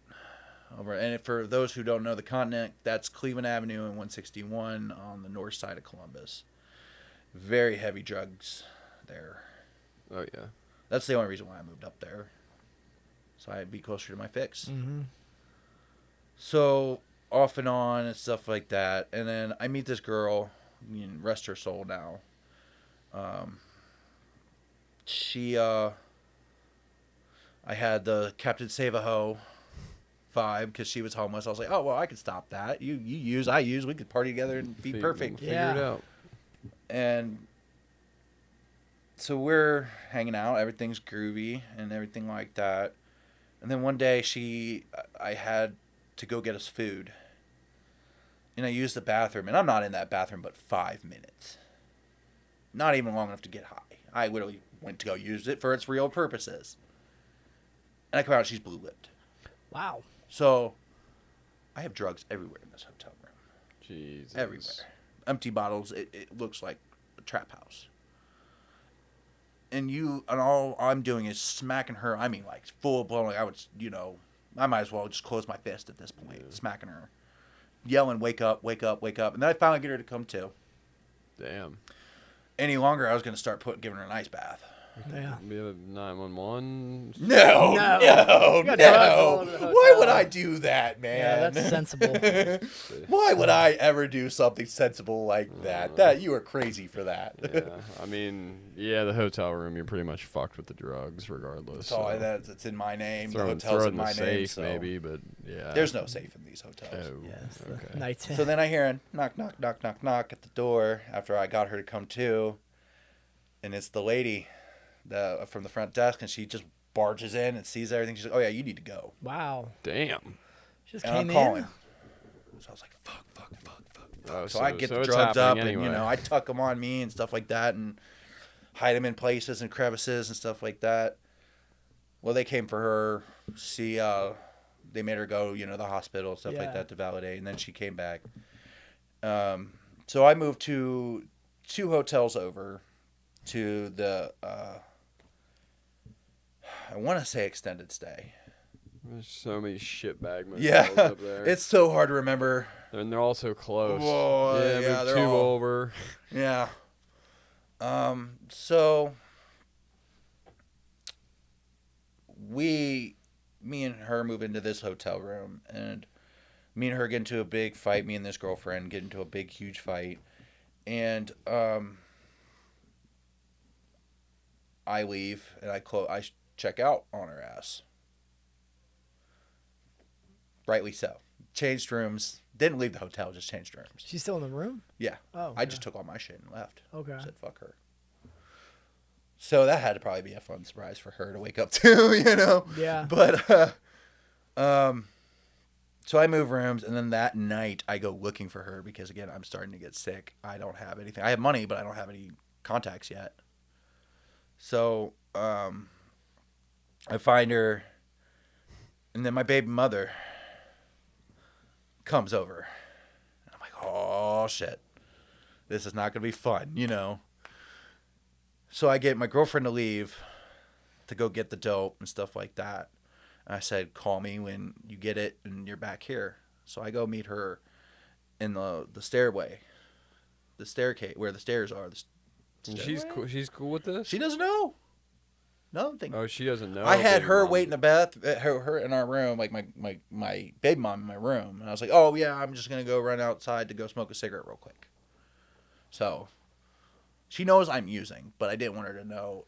And for those who don't know the Continent, that's Cleveland Avenue and 161 on the north side of Columbus. Very heavy drugs there. Oh, yeah. That's the only reason why I moved up there. So I'd be closer to my fix. Mm-hmm. So off and on and stuff like that. And then I meet this girl, rest her soul now. I had the Captain Save-A-Ho vibe because she was homeless. I was like, oh, well, I could stop that. You use, I use. We could party together and be perfect. Figure it out. And so we're hanging out. Everything's groovy and everything like that. And then one day I had to go get us food. And I used the bathroom. And I'm not in that bathroom but 5 minutes. Not even long enough to get high. I literally went to go use it for its real purposes. And I come out and she's blue-lipped. Wow. So I have drugs everywhere in this hotel room. Jesus. Everywhere. Empty bottles. It looks like a trap house. And all I'm doing is smacking her. I mean, like, full blown. Like, I would, I might as well just close my fist at this point. Yeah. Smacking her. Yelling, wake up, wake up, wake up. And then I finally get her to come to. Damn. Any longer, I was going to start giving her an ice bath. Yeah. We have 911. No. Why would I do that, man? Yeah, that's sensible. Why would I ever do something sensible like that? That you are crazy for that. Yeah, I mean, the hotel room, you're pretty much fucked with the drugs, regardless. It's in my name. Throw the hotel's in the my safe, name, so. Maybe, but yeah. There's no safe in these hotels. Oh, yes. Okay. Night. So then I hear a knock, knock, knock, knock, knock at the door after I got her to come to, and it's the lady. From the front desk, and she just barges in and sees everything. She's like, oh yeah, you need to go. Wow. Damn. She just and came I'm calling. in? So I was like, fuck. Oh, so I get the drugs up anyway. and, I tuck them on me and stuff like that and hide them in places and crevices and stuff like that. Well, they came for her. They made her go, the hospital, stuff like that to validate. And then she came back. So I moved to 2 hotels over to the, I want to say extended stay. There's so many shitbag motels up there. It's so hard to remember. And they're all so close. Whoa, yeah, they're 2 all over. Yeah. So me and her move into this hotel room, and me and her get into a big fight. Me and this girlfriend get into a big, huge fight, and I leave and I check out on her ass. Rightly so. Changed rooms. Didn't leave the hotel, just changed rooms. She's still in the room? Yeah. Oh. Okay. I just took all my shit and left. Okay. Said fuck her. So that had to probably be a fun surprise for her to wake up to, Yeah. But so I move rooms, and then that night I go looking for her because, again, I'm starting to get sick. I don't have anything. I have money, but I don't have any contacts yet. So I find her, and then my baby mother comes over. And I'm like, oh shit, this is not gonna be fun, you know. So I get my girlfriend to leave to go get the dope and stuff like that. And I said, call me when you get it and you're back here. So I go meet her in the stairway, the staircase where the stairs are. She's cool. She's cool with this. She doesn't know. Nothing. Oh, she doesn't know. I had baby her mom. waiting in the her in our room, like my baby mom in my room, and I was like, oh yeah, I'm just gonna go run outside to go smoke a cigarette real quick. So she knows I'm using, but I didn't want her to know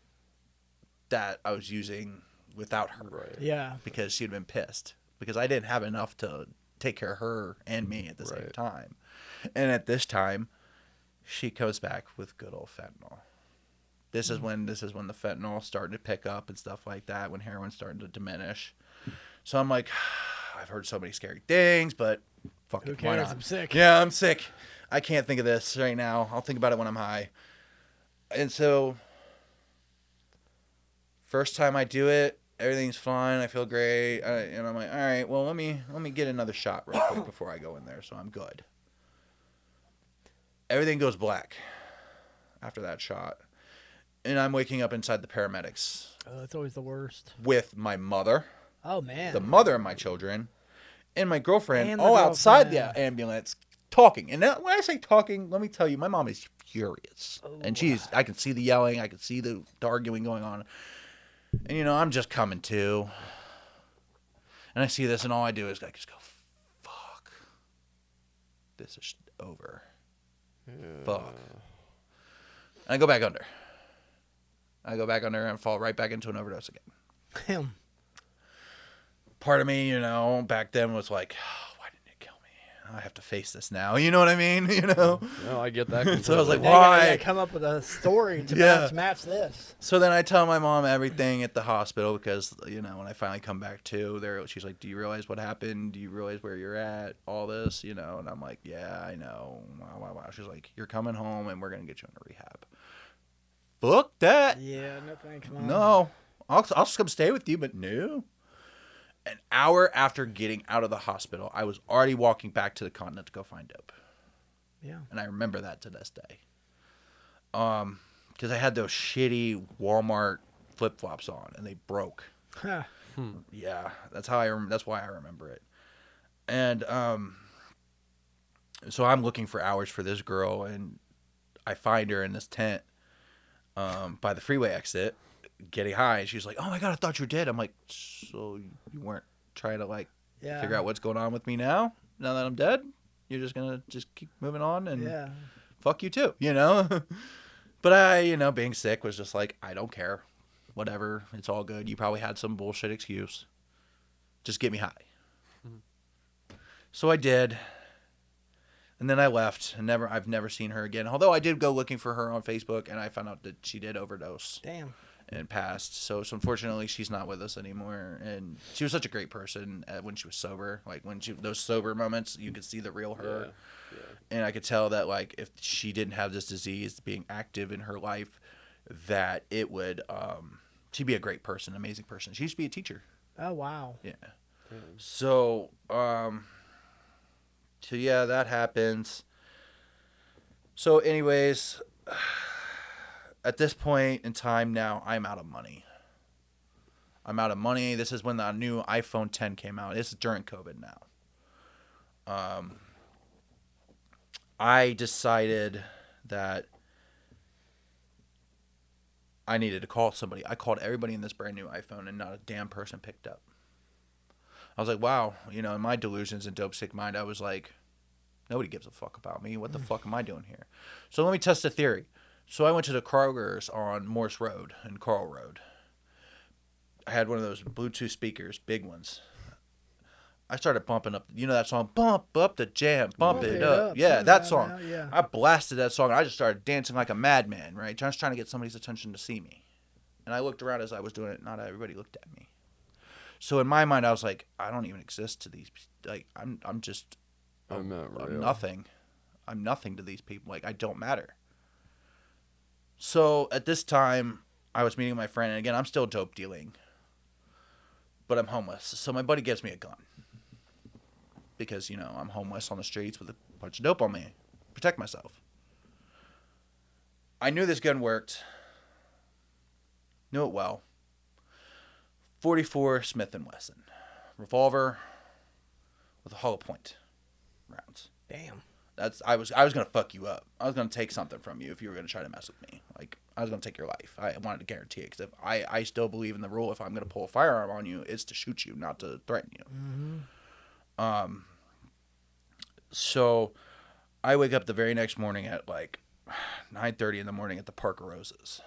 that I was using without her. Right. Yeah. Because she'd been pissed. Because I didn't have enough to take care of her and me at the same Right. time. And at this time, she comes back with good old fentanyl. This is when the fentanyl started to pick up and stuff like that, when heroin's starting to diminish. So I'm like, I've heard so many scary things, but fuck Who it, why cares? not? I'm sick. Yeah, I'm sick. I can't think of this right now. I'll think about it when I'm high. And so, first time I do it, everything's fine. I feel great. And I'm like, all right, well, let me get another shot real quick before I go in there, so I'm good. Everything goes black after that shot. And I'm waking up inside the paramedics Oh, that's always the worst. with my mother, Oh man. the mother of my children, and my girlfriend And the all outside girlfriend. the ambulance talking. And when I say talking, let me tell you, my mom is furious. Oh. And I can see the yelling, I can see the arguing going on. And, you know, I'm just coming to. And I see this, and all I do is I just go, fuck. This is over. Fuck. And I go back under. And fall right back into an overdose again. Him. Part of me, you know, back then was like, oh, why didn't it kill me? I have to face this now. You know what I mean? You know? No, I get that. So I was like, completely. why? I gotta come up with a story to Yeah. match this. So then I tell my mom everything at the hospital because, you know, when I finally come back to, she's like, do you realize what happened? Do you realize where you're at? All this, you know? And I'm like, yeah, I know. Wow. She's like, you're coming home and we're going to get you into rehab. Fuck that. Yeah, no thanks, Mom. No. I'll just come stay with you, but no. An hour after getting out of the hospital, I was already walking back to the continent to go find dope. Yeah. And I remember that to this day. Because I had those shitty Walmart flip-flops on, and they broke. Huh. Yeah, that's why I remember it. And so I'm looking for hours for this girl, and I find her in this tent by the freeway exit, getting high. And she's like, "Oh my god, I thought you were dead." I'm like, "So you weren't trying to like Yeah. figure out what's going on with me now? Now that I'm dead, you're just gonna keep moving on and Yeah. fuck you too, you know?" But I, you know, being sick was just like, I don't care. Whatever. It's all good. You probably had some bullshit excuse. Just get me high. So I did. And then I left. And I've never seen her again. Although I did go looking for her on Facebook, and I found out that she did overdose Damn. and passed. So unfortunately, she's not with us anymore. And she was such a great person when she was sober. Like those sober moments, you could see the real her. Yeah. And I could tell that, like, if she didn't have this disease being active in her life, that it would, she'd be a great person, amazing person. She used to be a teacher. Oh wow. Yeah. So, yeah, that happens. So anyways, at this point in time now, I'm out of money. This is when the new iPhone 10 came out. This is during COVID now. I decided that I needed to call somebody. I called everybody in this brand new iPhone, and not a damn person picked up. I was like, wow, you know, in my delusions and dope sick mind, I was like, nobody gives a fuck about me. What the fuck am I doing here? So let me test the theory. So I went to the Kroger's on Morse Road and Carl Road. I had one of those Bluetooth speakers, big ones. I started bumping up, you know that song, Bump Up the Jam, Bump It Up. Yeah, that song. Yeah. I blasted that song, and I just started dancing like a madman, right? Just trying to get somebody's attention to see me. And I looked around as I was doing it. Not everybody looked at me. So in my mind, I was like, I don't even exist to these. Like, I'm just, I'm not real. I'm nothing. I'm nothing to these people. Like, I don't matter. So at this time, I was meeting my friend, and again, I'm still dope dealing, but I'm homeless. So my buddy gives me a gun because, I'm homeless on the streets with a bunch of dope on me. Protect myself. I knew this gun worked. Knew it well. 44 Smith & Wesson. Revolver with a hollow point rounds. Damn. I was gonna fuck you up. I was gonna take something from you if you were gonna try to mess with me. Like, I was gonna take your life. I wanted to guarantee it, because if I still believe in the rule, if I'm gonna pull a firearm on you, it's to shoot you, not to threaten you. Mm-hmm. So I wake up the very next morning at like 9:30 in the morning at the Park of Roses.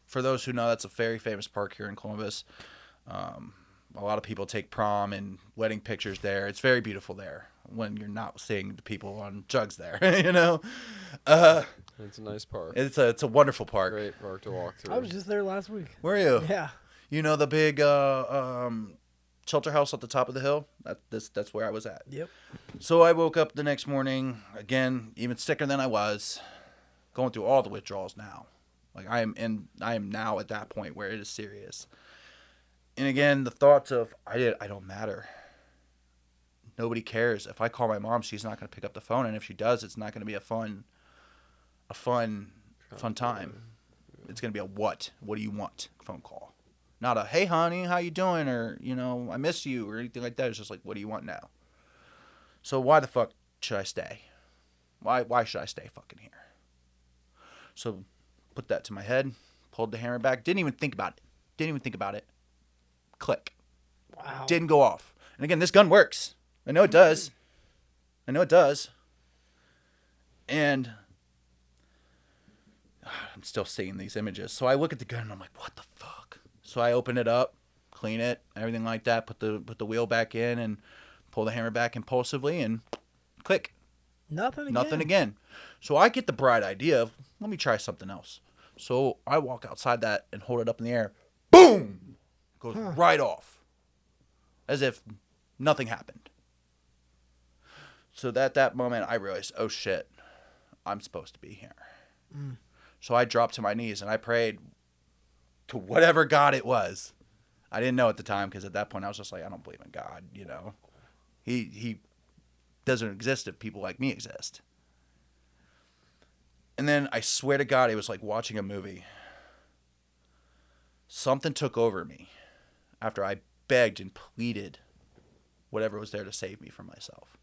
For those who know, that's a very famous park here in Columbus. A lot of people take prom and wedding pictures there. It's very beautiful there when you're not seeing the people on drugs there, It's a nice park. It's a wonderful park. Great park to walk through. I was just there last week. Were you? Yeah. You know the big shelter house at the top of the hill? That's where I was at. Yep. So I woke up the next morning, again, even sicker than I was, going through all the withdrawals now. Like, I am now at that point where it is serious. And again, the thoughts of, I don't matter. Nobody cares. If I call my mom, she's not going to pick up the phone, and if she does, it's not going to be a fun time. It's going to be a what do you want phone call. Not a, hey honey, how you doing, or, I miss you, or anything like that. It's just like, what do you want now? So why the fuck should I stay? Why should I stay fucking here? So put that to my head, pulled the hammer back, didn't even think about it. Click. Wow. Didn't go off. And again, this gun works. I know it does. And I'm still seeing these images. So I look at the gun and I'm like, what the fuck? So I open it up, clean it, everything like that, put the wheel back in and pull the hammer back impulsively and click. Nothing again. So I get the bright idea of, let me try something else. So I walk outside that and hold it up in the air. Boom! Goes right off. As if nothing happened. So at that moment, I realized, oh shit, I'm supposed to be here. So I dropped to my knees and I prayed to whatever God it was. I didn't know at the time, because at that point I was just like, I don't believe in God, He doesn't exist if people like me exist. And then I swear to God, it was like watching a movie. Something took over me after I begged and pleaded whatever was there to save me from myself.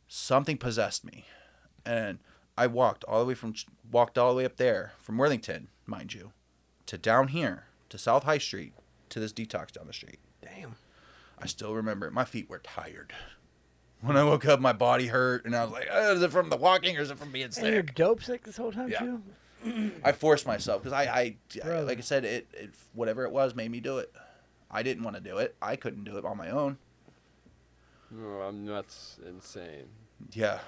Something possessed me. And I walked all the way up there from Worthington, mind you, to down here, to South High Street, to this detox down the street. Damn. I still remember it. My feet were tired. When I woke up, my body hurt, and I was like, is it from the walking or is it from being sick? And you're dope sick this whole time, Yeah. too? I forced myself, because I like I said, it whatever it was made me do it. I didn't want to do it. I couldn't do it on my own. No, that's insane. Yeah.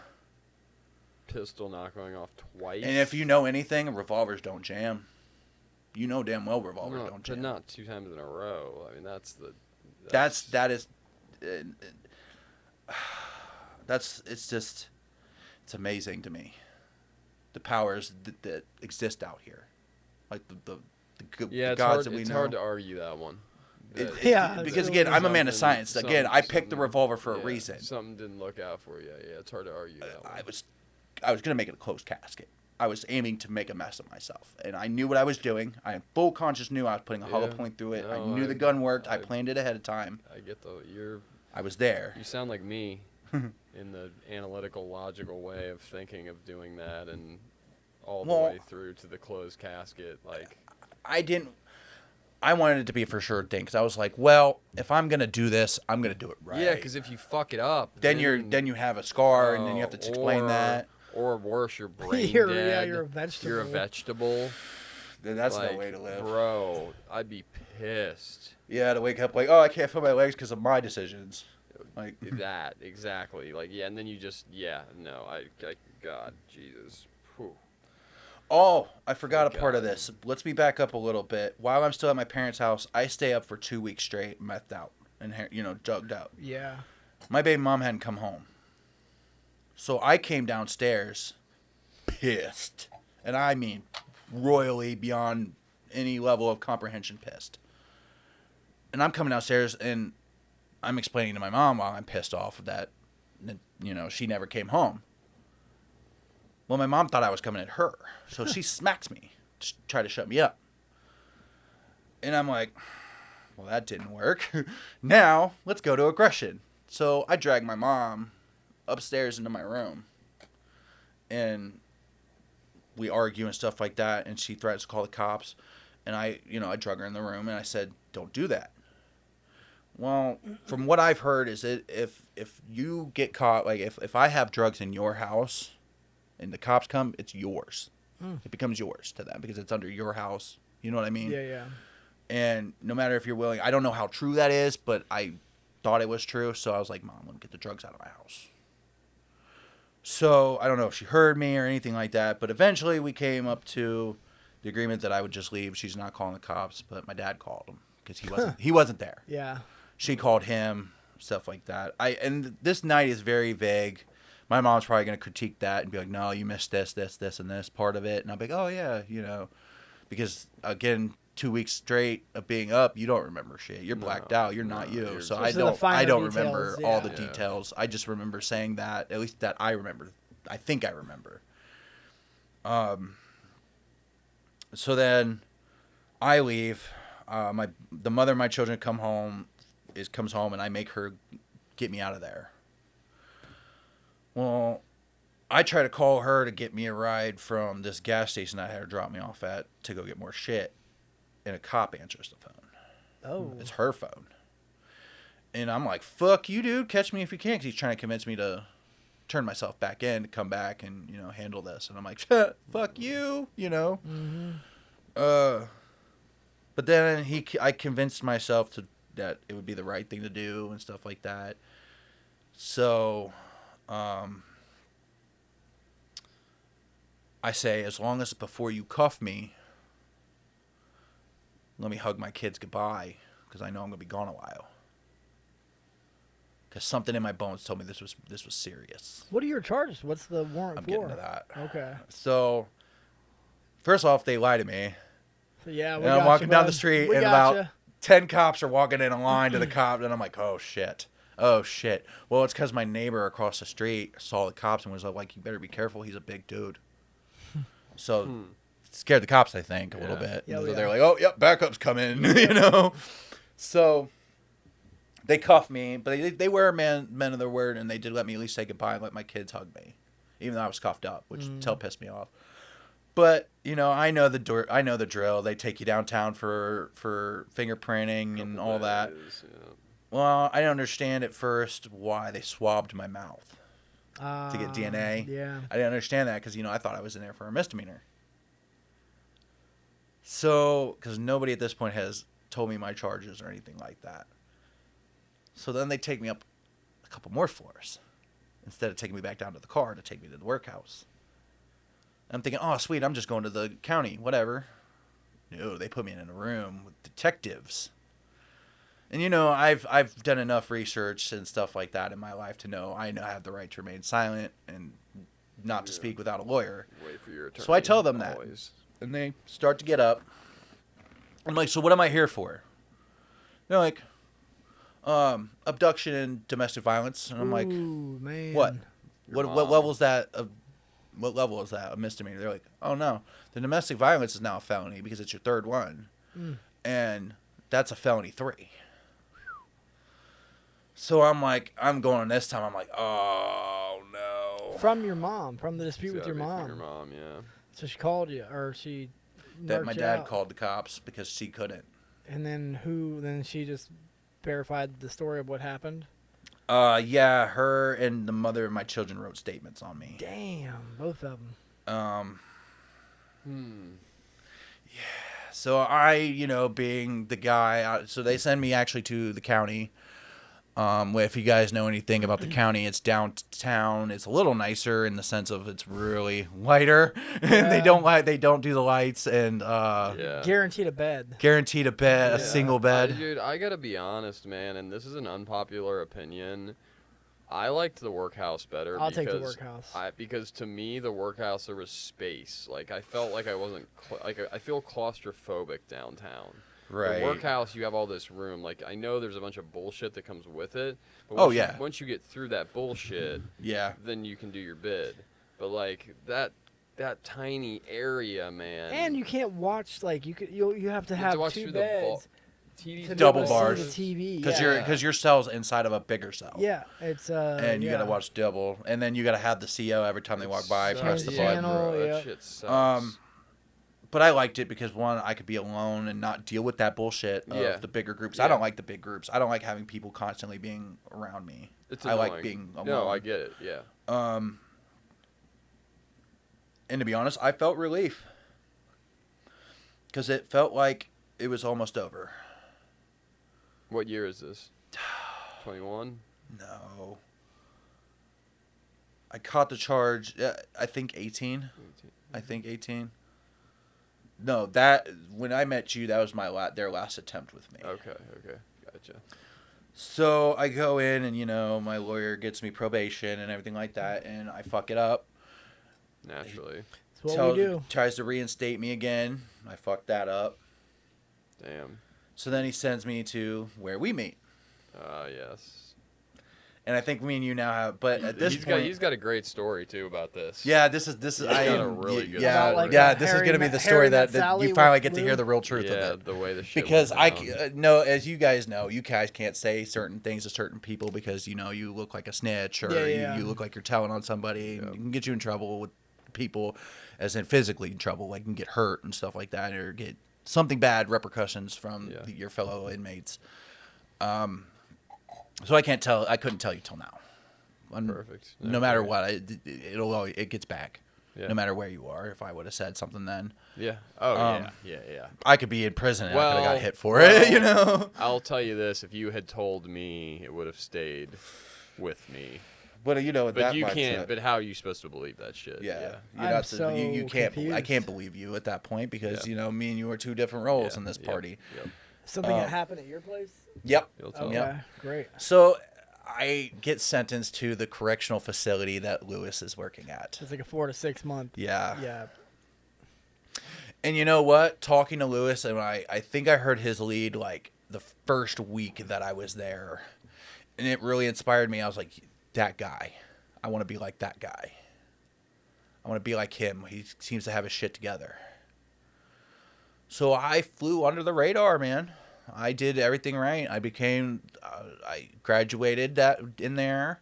Pistol not going off twice. And if you know anything, revolvers don't jam. You know damn well revolvers don't But jam. not 2 times in a row. I mean, it's amazing to me. The powers that exist out here, like the gods that we know. It's hard to argue that one. Because again, I'm a man of science. Again, I picked the revolver for a reason. Something didn't look out for you. Yeah, it's hard to argue that one. I was gonna make it a closed casket. I was aiming to make a mess of myself, and I knew what I was doing. I am full conscious knew I was putting a hollow point through it. I knew the gun worked. I planned it ahead of time. I get I was there. You sound like me in the analytical, logical way of thinking of doing that, and all the way through to the closed casket. Like, I wanted it to be a for sure thing, because I was like, well, if I'm gonna do this, I'm gonna do it right. yeah, because if you fuck it up, then you have a scar, and then you have to explain that. Or worse, you're brain You're dead. a vegetable. You're a vegetable. Then that's no way to live. Bro, I'd be pissed. Yeah, to wake up like, oh, I can't feel my legs because of my decisions. Like that, exactly. Like, yeah, and then you just, God, Jesus. Whew. Oh, I forgot a part of this. Let's be back up a little bit. While I'm still at my parents' house, I stay up for 2 weeks straight, methed out, and drugged out. Yeah. My baby mom hadn't come home. So I came downstairs pissed. And I mean royally beyond any level of comprehension pissed. And I'm coming downstairs and I'm explaining to my mom while I'm pissed off that, you know, she never came home. Well, my mom thought I was coming at her, so she smacks me to try to shut me up. And I'm like, well, that didn't work. Now, let's go to aggression. So I drag my mom upstairs into my room. And we argue and stuff like that. And she threatens to call the cops. And I drug her in the room and I said, don't do that. Well, from what I've heard is that if you get caught, like if I have drugs in your house and the cops come, it's yours. It becomes yours to them because it's under your house. You know what I mean? Yeah, yeah. And no matter if you're willing, I don't know how true that is, but I thought it was true. So I was like, Mom, let me get the drugs out of my house. So I don't know if she heard me or anything like that, but eventually we came up to the agreement that I would just leave. She's not calling the cops, but my dad called him because he wasn't there. Yeah. She called him, stuff like that. And this night is very vague. My mom's probably going to critique that and be like, no, you missed this, and this part of it. And I'll be like, oh, yeah, you know, because, again, 2 weeks straight of being up, you don't remember shit. You're blacked out. You're not you. So I don't remember all the details. I just remember saying that, at least that I remember. I think I remember. So then I leave. The mother of my children comes home, and I make her get me out of there. Well, I try to call her to get me a ride from this gas station I had her drop me off at to go get more shit. And a cop answers the phone. Oh. It's her phone. And I'm like, fuck you, dude. Catch me if you can. Because he's trying to convince me to turn myself back in, to come back and, you know, handle this. And I'm like, fuck you, you know. Mm-hmm. But then I convinced myself that it would be the right thing to do and stuff like that. So, I say, as long as before you cuff me, let me hug my kids goodbye, because I know I'm going to be gone a while. Because something in my bones told me this was serious. What are your charges? What's the warrant I'm for? getting to that. Okay. So, first off, they lie to me. So, yeah, and I'm walking down the street, and about 10 cops are walking in a line to the cop, and I'm like, oh, shit. Oh, shit. Well, it's because my neighbor across the street saw the cops and was like, you better be careful. He's a big dude. So... scared the cops, I think, a little bit. Yeah, so they're like, oh, yep, backup's coming, you know? So they cuff me, but they were men of their word, and they did let me at least say goodbye and let my kids hug me, even though I was cuffed up, which still pissed me off. But, you know, I know the drill. They take you downtown for fingerprinting and all that. Yeah. Well, I didn't understand at first why they swabbed my mouth to get DNA. Yeah. I didn't understand that because, you know, I thought I was in there for a misdemeanor. So, because nobody at this point has told me my charges or anything like that. So then they take me up a couple more floors instead of taking me back down to the car to take me to the workhouse. I'm thinking, oh, sweet, I'm just going to the county, whatever. No, they put me in a room with detectives. And, you know, I've done enough research and stuff like that in my life to know I have the right to remain silent and not to speak without a lawyer. Wait for your attorney. So I tell them that. And they start to get up. I'm like, so what am I here for? They're like, abduction and domestic violence. And I'm like, man. what? What level is that? What level is that? A misdemeanor? They're like, oh, no. The domestic violence is now a felony because it's your third one. And that's a felony 3. So I'm like, I'm going this time. I'm like, oh, no. From your mom. From the dispute with your mom. From your mom, yeah. So she called you, or she... That my dad called the cops because she couldn't. And then she just verified the story of what happened? Yeah, her and the mother of my children wrote statements on me. Damn, both of them. Yeah, so I, you know, being the guy, so they send me actually to the county. If you guys know anything about the county, it's downtown. It's a little nicer in the sense of it's really lighter. And they don't do the lights and guaranteed a bed. A single bed. Dude, I gotta be honest, man, and this is an unpopular opinion. I liked the workhouse better. I'll take the workhouse. Because to me, the workhouse, there was space. Like, I felt like I wasn't, I feel claustrophobic downtown. Right. The workhouse, you have all this room. Like, I know there's a bunch of bullshit that comes with it. But once you get through that bullshit, then you can do your bid. But, like, that tiny area, man. And you can't watch, like, you have to have two beds. Double bars. TV, because your cell's inside of a bigger cell. Yeah, it's and you gotta watch double, and then you gotta have the CO every time they walk by, press the button. That shit sucks. But I liked it because one, I could be alone and not deal with that bullshit of the bigger groups. I don't like the big groups. I don't like having people constantly being around me. I like being alone. No, I get it. Yeah. And to be honest, I felt relief because it felt like it was almost over. What year is this? 21? No. I caught the charge. I think 18. I think 18. No, when I met you, that was their last attempt with me. Okay, gotcha. So I go in and, my lawyer gets me probation and everything like that, and I fuck it up. Naturally. That's what we do. Tries to reinstate me again. I fucked that up. Damn. So then he sends me to where we meet. Yes. And I think me and you now have, but at this point, he's got a great story too about this. Yeah, this is. Got a really good story. Like this is gonna be the story that you finally get to hear the real truth of it. The way the shit because went down. as you guys know, you guys can't say certain things to certain people because you look like a snitch or you look like you're telling on somebody. And it can get you in trouble with people, as in physically in trouble, like you can get hurt and stuff like that, or get something bad repercussions from your fellow inmates. So I couldn't tell you till now. Perfect. No matter what, it gets back. Yeah. No matter where you are. If I would have said something then. Yeah. Oh yeah. I could be in prison and I could have got hit for it. I'll tell you this: if you had told me, it would have stayed with me. But but you can't. But how are you supposed to believe that shit? Yeah. You can't. Confused. I can't believe you at that point because me and you are two different roles in this party. Yep. Something that happened at your place? Yep. Okay, great. So I get sentenced to the correctional facility that Lewis is working at. It's like a 4 to 6 month. Yeah. Yeah. And you know what? Talking to Lewis, and I think I heard his lead like the first week that I was there, and it really inspired me. I was like, that guy. I want to be like that guy. I want to be like him. He seems to have his shit together. So I flew under the radar, man. I did everything right. I graduated that in there.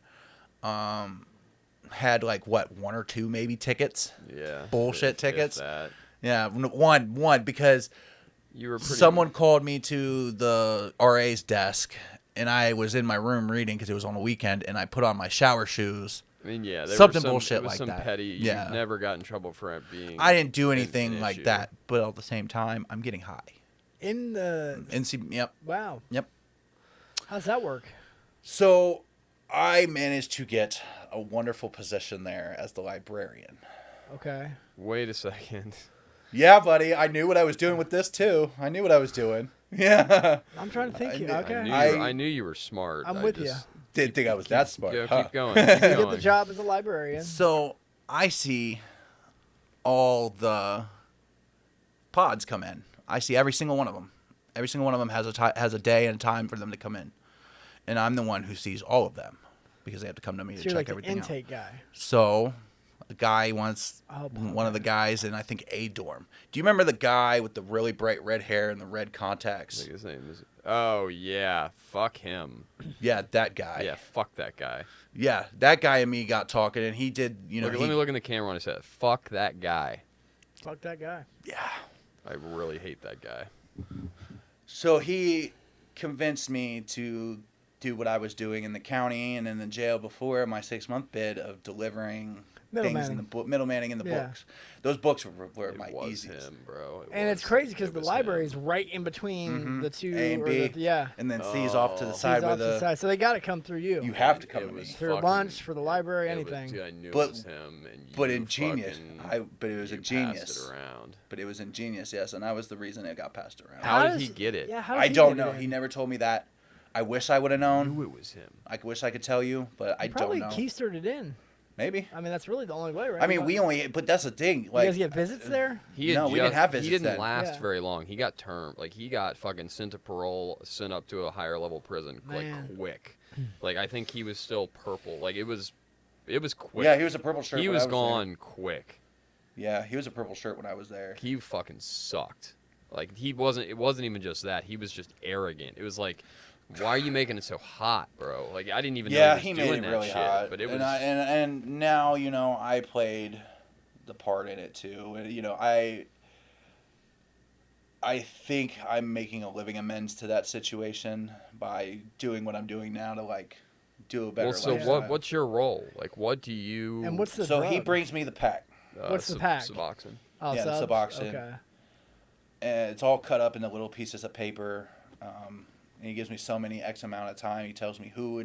Had like one or two maybe tickets. Yeah. Bullshit tickets. That. Yeah, one because someone called me to the RA's desk, and I was in my room reading because it was on a weekend, and I put on my shower shoes. I mean, yeah, bullshit like some that. Petty. Yeah. You never got in trouble for it being. I didn't do anything like that, but at the same time, I'm getting high. Yep. Wow. Yep. How's that work? So, I managed to get a wonderful position there as the librarian. Okay. Wait a second. Yeah, buddy. I knew what I was doing with this too. I knew what I was doing. Yeah. I'm trying to think. I knew you were smart. I'm with you. Didn't think I was that smart. Keep going. You get the job as a librarian. So I see all the pods come in. I see every single one of them. Every single one of them has a day and a time for them to come in, and I'm the one who sees all of them because they have to come to me to check like everything out. You're like the intake guy. So a guy wants one of the guys in I think A dorm. Do you remember the guy with the really bright red hair and the red contacts? I think his name is. Oh yeah, fuck him. Yeah, that guy. Yeah, fuck that guy. Yeah, that guy and me got talking, and he did. Let me look in the camera when I said, "Fuck that guy." Fuck that guy. Yeah. I really hate that guy. So he convinced me to do what I was doing in the county and in the jail before my 6-month bid of delivering things in the middlemanning in the books. Those books were my easiest. Him, bro. And it's crazy because the library is right in between the two A and B. And then C's off to the side with the side. So they got to come through you. You have to come to me. Through lunch, for the library, anything. Dude, I knew it was him. And but ingenious. But it was ingenious. Passed it around. But it was ingenious, yes, and I was the reason it got passed around. How did he get it? Yeah, I don't know. He never told me that. I wish I would have known. Knew it was him. I wish I could tell you, but I Probably don't know. keistered it in. Maybe. I mean, that's really the only way, right? I mean, but that's the thing. You Like, guys get visits there? We didn't have visits. He didn't then. last Yeah. very long. He got termed. Like, he got fucking sent to parole, sent up to a higher level prison, Man. like, quick. Like, I think he was still purple. Like, it was quick. Yeah, he was a purple shirt. He when was I there. gone quick. Yeah, he was a purple shirt when I was there. He fucking sucked. Like, it wasn't even just that. He was just arrogant. It was like, why are you making it so hot, bro? Like, I didn't even know he was made doing it that really shit. hot. But it was. And now, you know, I played the part in it too. And, you know, I think I'm making a living amends to that situation by doing what I'm doing now to, like, do a better Well, so lifestyle. what's your role? Like, what do you? And what's the So he drug? brings me the pack. What's the pack? Suboxone. Oh, Yeah, the subs? Suboxone. Okay. And it's all cut up into little pieces of paper. And he gives me so many X amount of time. He tells me who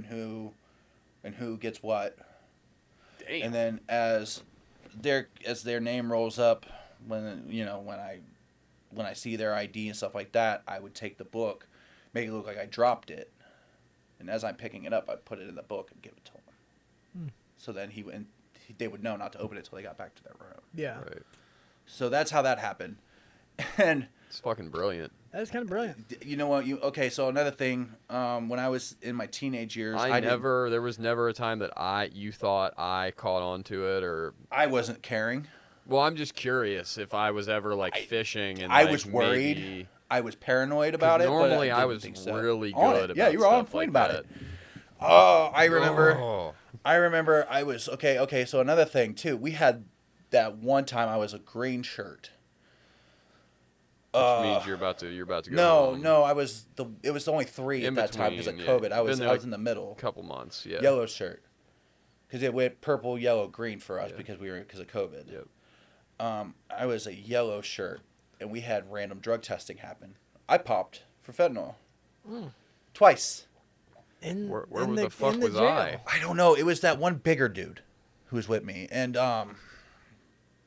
gets what. Damn. And then as their name rolls up, when I see their ID and stuff like that, I would take the book, make it look like I dropped it, and as I'm picking it up, I'd put it in the book and give it to him. So then they would know not to open it until they got back to their room. Yeah. Right. So that's how that happened. And It's fucking brilliant. That's kind of brilliant. you know what? Okay, so another thing, when I was in my teenage years, There was never a time that you thought I caught on to it, or. I wasn't caring. Well, I'm just curious if I was ever like fishing and I like, was worried. maybe- I was paranoid about it. Normally, but I didn't was think so. really On good it. about Yeah, you were on stuff point like about that. it. Oh, I remember. Oh. I remember. I was okay. So another thing too, we had that one time I was a green shirt. Which means you're about to go. No, home. no, it was only 3 In at that time because of between, yeah. COVID. I was Been there in the middle. A couple months, yeah. Yellow shirt. Because it went purple, yellow, green for us Yeah. because of COVID. Yep. I was a yellow shirt, and we had random drug testing happen. I popped for fentanyl. Twice. Where in the fuck was jail. I? I don't know. It was that one bigger dude who was with me, and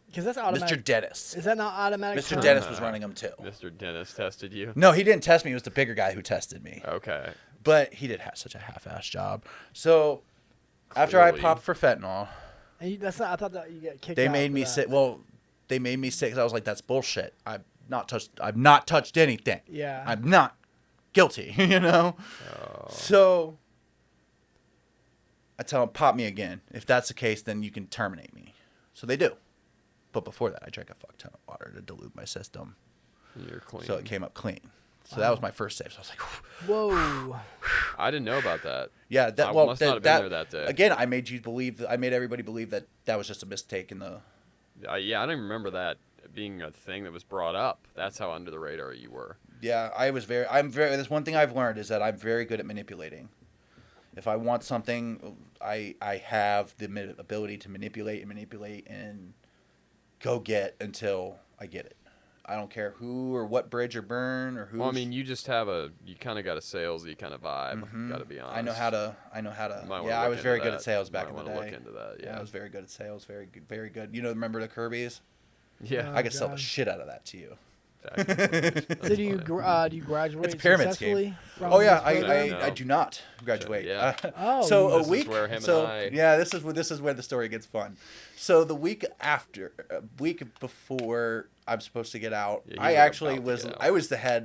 Because that's automatic. Mr. Dennis. Is that not automatic? Mr. term? Dennis was running them too. Mr. Dennis tested you? No, he didn't test me. It was the bigger guy who tested me. Okay. But he did have such a half-assed job. So after I Clearly. popped for fentanyl, And that's not. I thought that you get kicked. they out made for me that. sit. Well, they made me sit because I was like, "That's bullshit. I've not touched anything. Yeah. I'm not guilty." You know. Oh. So I tell them, "Pop me again. If that's the case, then you can terminate me." So they do. But before that, I drank a fuck ton of water to dilute my system, You're clean. so it came up clean. So that was my first save. So I was like, Whoa. I didn't know about that. "Yeah, I must not have been there that day. Again, I made everybody believe that that was just a mistake in the. Yeah, I don't even remember that being a thing that was brought up. That's how under the radar you were. Yeah, That's one thing I've learned is that I'm very good at manipulating. If I want something, I have the ability to manipulate and go get until I get it. I don't care who or what bridge or burn or who. Well, I mean, you kind of got a salesy kind of vibe. Got to be honest. I know how to. You might wanna Yeah, I look was into very good that. at sales You back might in the wanna day. look into that, Yeah, yeah. I was very good at sales. Very good. Very good. You know, remember the Kirby's? Yeah. I could sell the God. shit out of that to you. So do you graduate It's a pyramid successfully? scheme. from Oh yeah, this program? I do not graduate. Yeah. Oh, so This a is week. where him so and I- yeah, this is where the story gets fun. So the week before I'm supposed to get out, Yeah, he I was actually about to was. get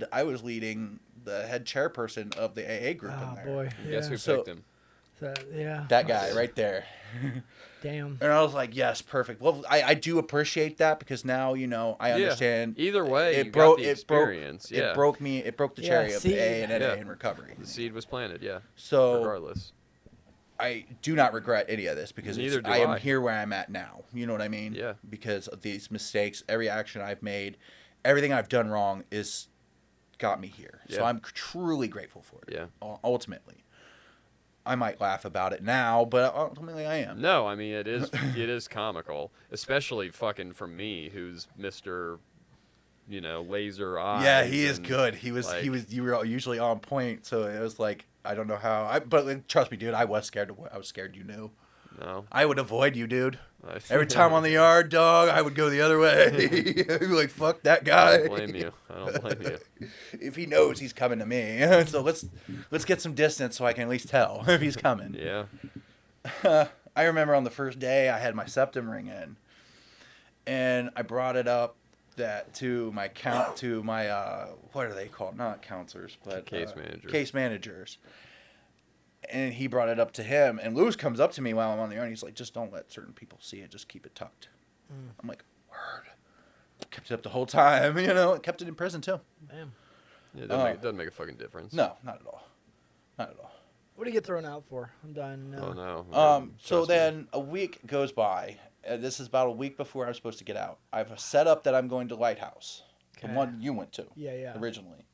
out. I was leading the head chairperson of the AA group Oh in there. boy. Guess Yeah. who So- picked him? So, yeah. That guy right there. Damn. And I was like, yes, perfect. Well, I do appreciate that because now, you know, I understand. Either way, It you broke- got the it broke- experience. Yeah. It broke the Yeah, cherry of see- AA and NA Yeah. in recovery. The seed was planted, yeah. So Regardless. I do not regret any of this because Neither do I am I. here where I'm at now. You know what I mean? Yeah. Because of these mistakes, every action I've made, everything I've done wrong is got me here. So Yeah. I'm truly grateful for it. Yeah. Ultimately. I might laugh about it now, but ultimately I am. No, I mean it is comical, especially fucking from me, who's Mr. Laser eyes. Yeah, he is and, good. like- You were usually on point, so it was like I don't know how. But trust me, dude, I was scared. I was scared. You knew. No. I would avoid you, dude. Every time on the yard, dog, I would go the other way. I'd be like, fuck that guy. I don't blame you. I don't blame you. If he knows he's coming to me. So let's get some distance so I can at least tell if he's coming. Yeah. I remember on the first day I had my septum ring in. And I brought it up to my what are they called? Not counselors, but Case managers. Case managers. And he brought it up to him, and Lewis comes up to me while I'm on the yard, and he's like, just don't let certain people see it, just keep it tucked. I'm like, word. Kept it up the whole time, kept it in prison too. Damn. Yeah, it doesn't make a fucking difference. No, not at all. Not at all. What do you get thrown out for? I'm dying to know. Oh no. So then a week goes by. This is about a week before I'm supposed to get out. I've set up that I'm going to Lighthouse, the one you went to originally,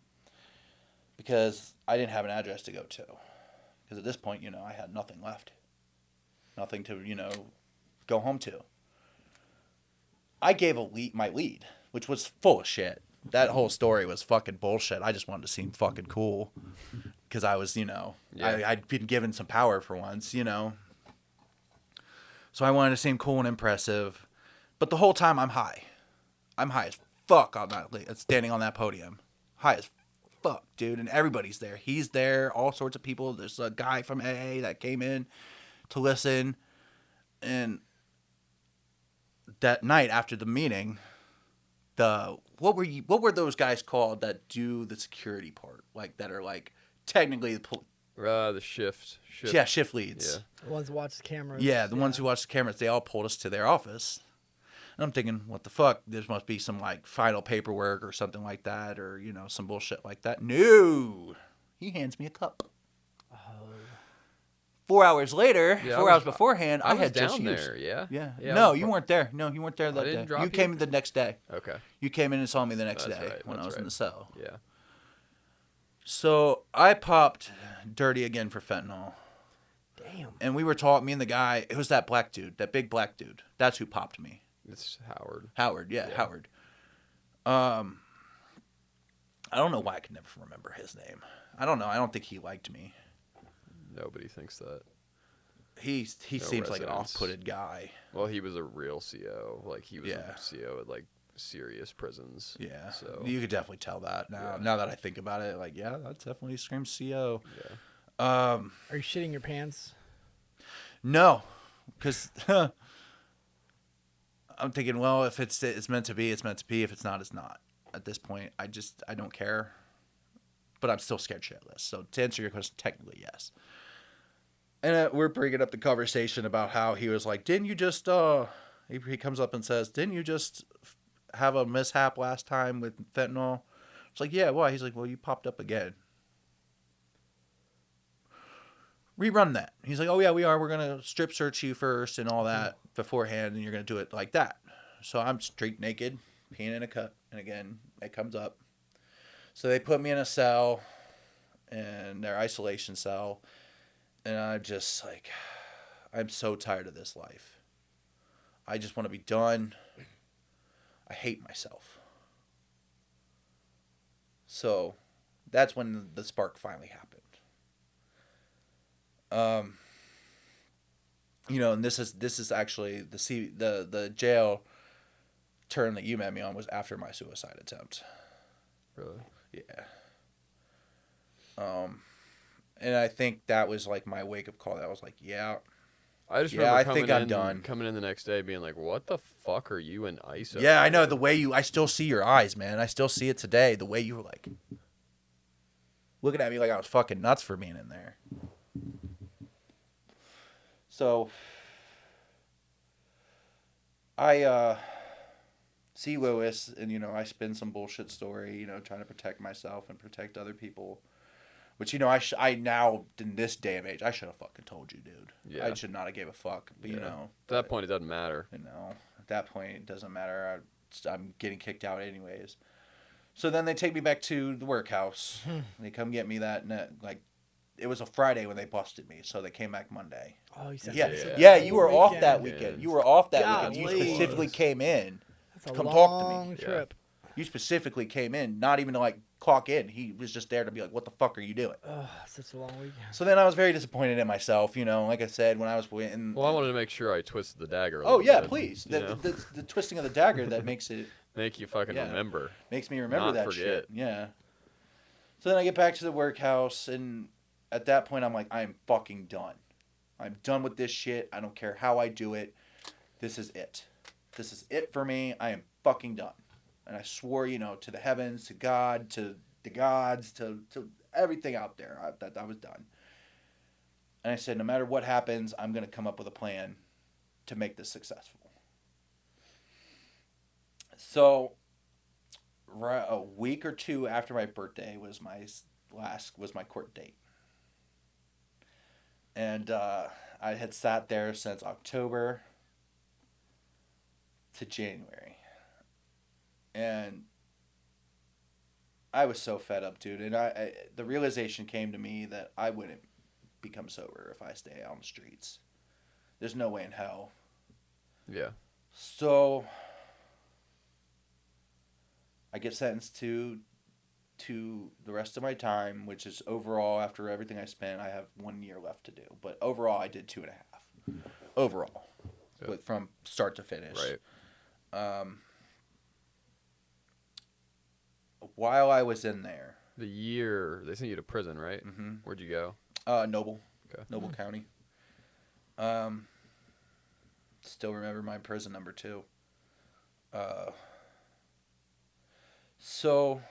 because I didn't have an address to go to. Because at this point, I had nothing left. Nothing to, go home to. I gave my lead, which was full of shit. That whole story was fucking bullshit. I just wanted to seem fucking cool. Because I was, I'd been given some power for once, So I wanted to seem cool and impressive. But the whole time, I'm high. I'm high as fuck on that, standing on that podium. High as fuck, dude, and everybody's there. He's there, all sorts of people. There's a guy from AA that came in to listen, and that night after the meeting, what were those guys called that do the security part, like that are like technically the shift leads. Yeah. The ones who watch the cameras. Yeah, the ones who watch the cameras. They all pulled us to their office. And I'm thinking, what the fuck? There must be some, final paperwork or something like that, or, some bullshit like that. No! He hands me a cup. Oh. 4 hours later, Yeah, 4 hours beforehand, I had down just used. there, yeah? Yeah. Yeah, No, you weren't there. No, you weren't there that didn't day. drop You you? came in the next day. Okay. You came in and saw me the next That's day right, when I that's was in right. the cell. Yeah. So I popped dirty again for fentanyl. Damn. And we were taught, me and the guy, it was that black dude, that big black dude. That's who popped me. It's Howard. Howard. I don't know why I can never remember his name. I don't know. I don't think he liked me. Nobody thinks that. He seems like an off-putted guy. Well, he was a real CO. He was Yeah. a CO at serious prisons. Yeah. So You could definitely tell that now. Yeah. Now that I think about it, that definitely screams CO. yeah. Are you shitting your pants? No, because I'm thinking, well, if it's meant to be, it's meant to be. If it's not, it's not. At this point, I don't care. But I'm still scared shitless. So to answer your question, technically, yes. And we're bringing up the conversation about how he was like, didn't you just, he comes up and says, didn't you just have a mishap last time with fentanyl? It's like, yeah, why? He's like, well, you popped up again. Rerun that. He's like, oh, yeah, we are. We're going to strip search you first and all that beforehand, and you're going to do it like that. So I'm straight naked, peeing in a cup, and again, it comes up. So they put me in a cell, in their isolation cell, and I'm just like, I'm so tired of this life. I just want to be done. I hate myself. So that's when the spark finally happened. And this is actually the jail term that you met me on was after my suicide attempt. Really? Yeah. And I think that was my wake up call. That was like, yeah. I just remember I'm done. coming in the next day being like, what the fuck are you in ISO? Yeah, I know the way I still see your eyes, man. I still see it today. The way you were looking at me like I was fucking nuts for being in there. So I see Lewis, and I spin some bullshit story, trying to protect myself and protect other people. Which I now in this day and age I should have fucking told you, dude. Yeah. I should not have gave a fuck. But at that point it doesn't matter. At that point it doesn't matter. I'm getting kicked out anyways. So then they take me back to the workhouse. They come get me it was a Friday when they busted me, so they came back Monday. Oh, you said Yeah, you were off that weekend. You were off that weekend. You Golly. specifically came in That's a to come talk to long me. trip. You specifically came in, not even to clock in. He was just there to be like, what the fuck are you doing? Oh, such a long weekend. So then I was very disappointed in myself, like I said, when I was waiting. Well, I wanted to make sure I twisted the dagger a Oh, little yeah, bit, please. you know? The twisting of the dagger that makes it... Make you fucking remember. Makes me remember Not that forget. shit. Yeah. So then I get back to the workhouse, and at that point I'm like, I am fucking done. I'm done with this shit. I don't care how I do it. This is it. This is it for me. I am fucking done. And I swore, to the heavens, to God, to the gods, to everything out there, that I was done. And I said, no matter what happens, I'm going to come up with a plan to make this successful. So, a week or two after my birthday was my court date. And I had sat there since October to January. And I was so fed up, dude. And the realization came to me that I wouldn't become sober if I stay out on the streets. There's no way in hell. Yeah. So I get sentenced to the rest of my time, which is overall, after everything I spent, I have 1 year left to do. But overall, I did 2.5. Overall. Yep. From start to finish. Right. While I was in there. The year, they sent you to prison, right? Mm-hmm. Where'd you go? Noble. Okay. Noble County. Still remember my prison number 2. So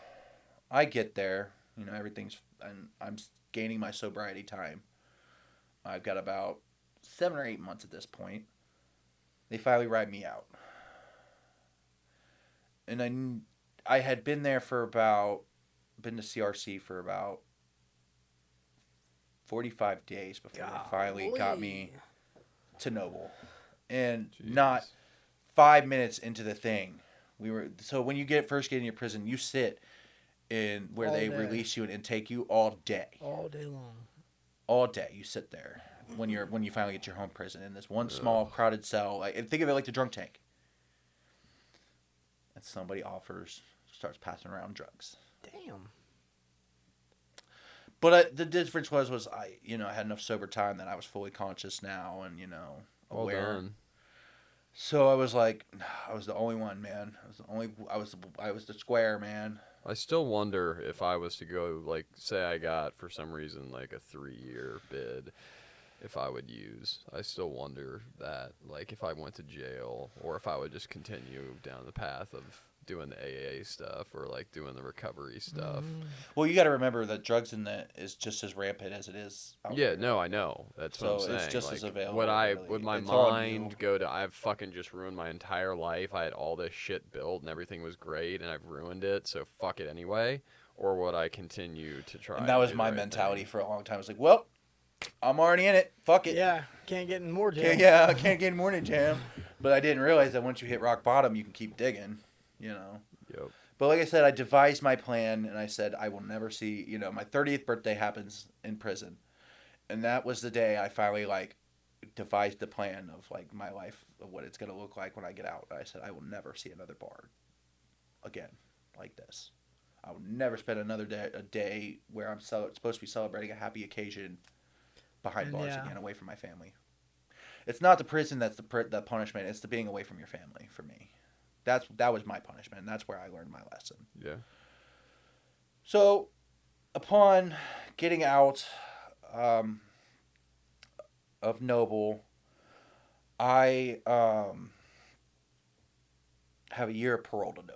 I get there, everything's, and I'm gaining my sobriety time. I've got about 7 or 8 months at this point. They finally write me out. And I had been there been to CRC for about 45 days before they finally got me to Noble. And not 5 minutes into the thing, so when you first get in your prison, you sit in where they release you and take you all day. All day long. All day you sit there when you finally get your home prison in this one small crowded cell. Think of it like the drunk tank. And somebody starts passing around drugs. Damn. But the difference was I had enough sober time that I was fully conscious now and aware. Well done. So I was like, I was the only one, man. I was the square, man. I still wonder if I was to go, say I got, for some reason, a 3-year bid, if I would use. I still wonder that, if I went to jail, or if I would just continue down the path of doing the AA stuff, or, doing the recovery stuff. Well, you got to remember that drugs is just as rampant as it is out there. No, I know. That's what I'm saying. It's just as available. Would my mind go to, I've fucking just ruined my entire life, I had all this shit built, and everything was great, and I've ruined it, so fuck it anyway? Or would I continue to try? And that was my mentality for a long time. I was like, well, I'm already in it. Fuck it. Yeah, can't get in more jam. I can't get in more jam. But I didn't realize that once you hit rock bottom, you can keep digging, Yep. But like I said, I devised my plan, and I said I will never see, my 30th birthday happens in prison. And that was the day I finally, devised the plan of, my life, of what it's going to look like when I get out. I said I will never see another bar again like this. I will never spend another day where I'm supposed to be celebrating a happy occasion behind bars again, away from my family. It's not the prison that's the punishment. It's the being away from your family for me. That was my punishment, and that's where I learned my lesson. Yeah. So, upon getting out of Noble, I have a year of parole to do.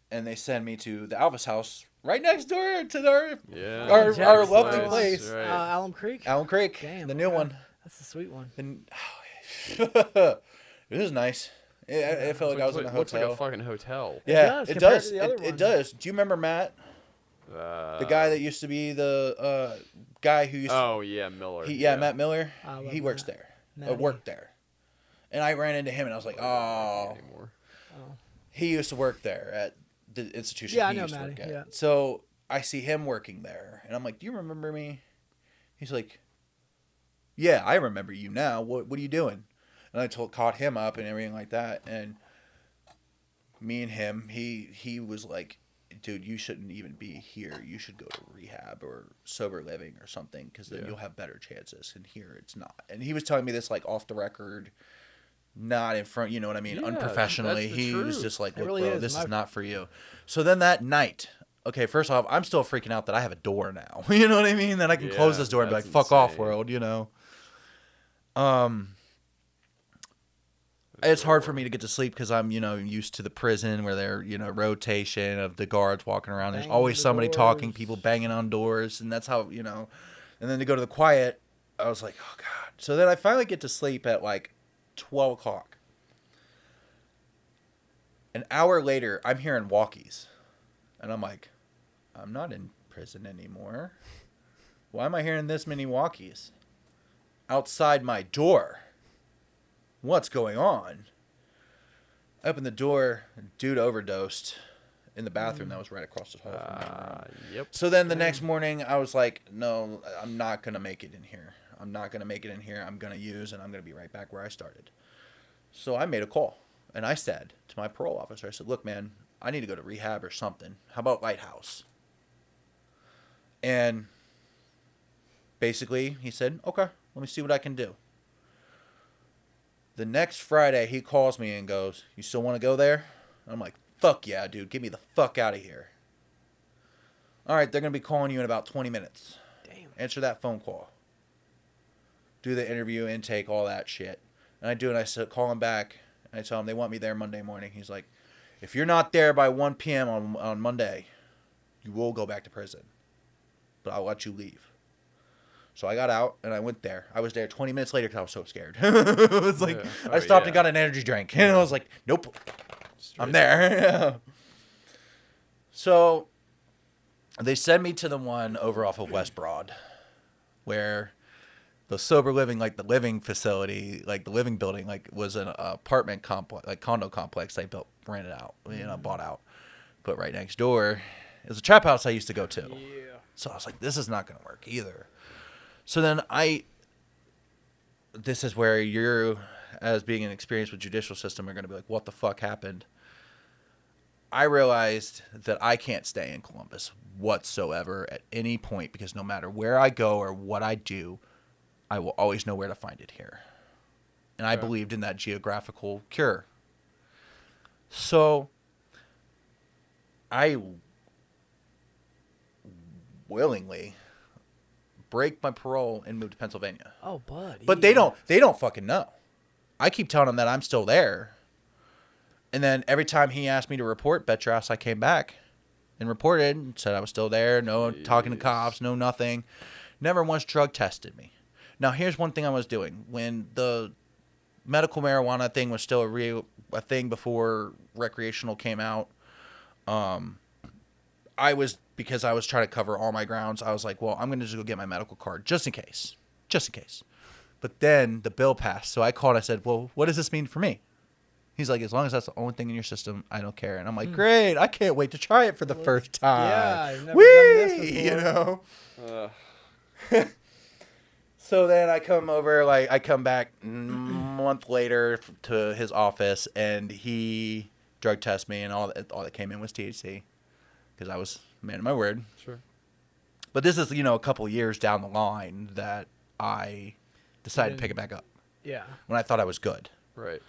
And they send me to the Alvis house right next door to our lovely place. Right. Alum Creek? Alum Creek, Damn, the new one. That's the sweet one. And it was nice. It felt like I was in a hotel. Looks like a fucking hotel. Yeah, it does. It does. Do you remember Matt? The guy that used to be the guy who used to... Oh, yeah, Miller. Matt Miller. He works Matt. there. Worked there. And I ran into him, and I was like, oh. He used to work there at the institution Yeah, I he know used to work Matty, at. yeah. So I see him working there, and I'm like, do you remember me? He's like, yeah, I remember you now. What are you doing? And I caught him up and everything like that. And me and him, he was like, dude, you shouldn't even be here. You should go to rehab or sober living or something, because then you'll have better chances. And here it's not. And he was telling me this like off the record, not in front, you know what I mean, Yeah, unprofessionally. that's the He was truth. just like, It look, really bro, is. this is not for you. So then that night, okay, first off, I'm still freaking out that I have a door now. You know what I mean? That I can close this door and be like, that's fuck off, insane. world, you know? It's hard for me to get to sleep because I'm, used to the prison where they're, rotation of the guards walking around. There's Banging always the somebody talking, doors. people banging on doors, and that's how, and then to go to the quiet, I was like, oh, God. So then I finally get to sleep at like 12 o'clock. An hour later, I'm hearing walkies. And I'm like, I'm not in prison anymore. Why am I hearing this many walkies outside my door? What's going on? I opened the door. Dude overdosed in the bathroom that was right across the hall from my room. Yep. So then the next morning, I was like, no, I'm not going to make it in here. I'm not going to make it in here. I'm going to use, and I'm going to be right back where I started. So I made a call, and I said to my parole officer, I said, look, man, I need to go to rehab or something. How about Lighthouse? And basically, he said, okay, let me see what I can do. The next Friday, he calls me and goes, you still want to go there? I'm like, fuck yeah, dude. Get me the fuck out of here. All right, they're going to be calling you in about 20 minutes. Damn. Answer that phone call. Do the interview, intake, all that shit. And I do, and I call him back, and I tell him they want me there Monday morning. He's like, if you're not there by 1 p.m. on Monday, you will go back to prison. But I'll let you leave. So I got out, and I went there. I was there 20 minutes later because I was so scared. It was like, I stopped and got an energy drink. And I was like, nope, I'm there. So they sent me to the one over off of West Broad, where the sober living, like the living facility, like the living building, like was an apartment complex, like condo complex they built, rented out, bought out. But right next door is a trap house I used to go to. Yeah. So I was like, this is not going to work either. So then this is where you're, as being an experienced with judicial system, are going to be like, what the fuck happened? I realized that I can't stay in Columbus whatsoever at any point, because no matter where I go or what I do, I will always know where to find it here. And I believed in that geographical cure. So I willingly break my parole and move to Pennsylvania. Oh, buddy. But they don't fucking know. I keep telling them that I'm still there. And then every time he asked me to report, bet your ass I came back and reported and said I was still there. No talking to cops, no nothing. Never once drug tested me. Now, here's one thing I was doing. When the medical marijuana thing was still a thing before recreational came out, because I was trying to cover all my grounds, I was like, well, I'm going to just go get my medical card just in case. But then the bill passed. So I called and I said, well, what does this mean for me? He's like, as long as that's the only thing in your system, I don't care. And I'm like, great. I can't wait to try it for the first time. Yeah, I've never done this before. So then I come back a month later to his office, and he drug tested me, and all that came in was THC, because I was a man of my word. Sure. But this is, a couple years down the line that I decided to pick it back up. Yeah. When I thought I was good. Right.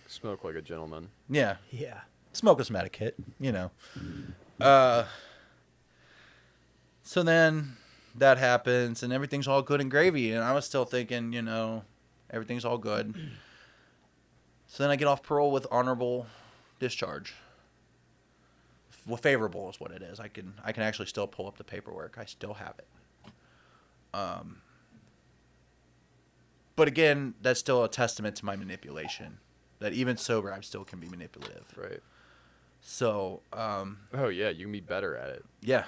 Smoke like a gentleman. Yeah. Yeah. Smoke is medicate, So then that happens, and everything's all good and gravy, and I was still thinking, everything's all good. So then I get off parole with honorable discharge. Well, favorable is what it is. I can actually still pull up the paperwork. I still have it. But again, that's still a testament to my manipulation. That even sober, I still can be manipulative. Right. So, Oh, yeah, you can be better at it. yeah.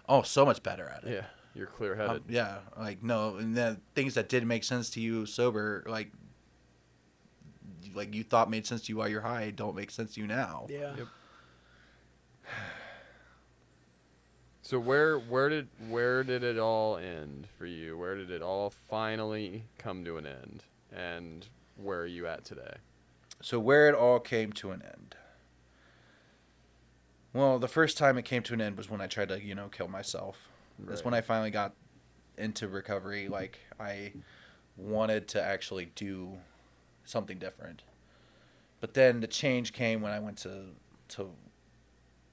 Oh, so much better at it. Yeah, you're clear-headed. Yeah, no, and the things that didn't make sense to you sober, like you thought made sense to you while you're high, don't make sense to you now. Yeah. Yep. So where did it all end for you? Where did it all finally come to an end? And where are you at today? So where it all came to an end. Well, the first time it came to an end was when I tried to, kill myself. That's Right. when I finally got into recovery. Like, I wanted to actually do something different. But then the change came when I went to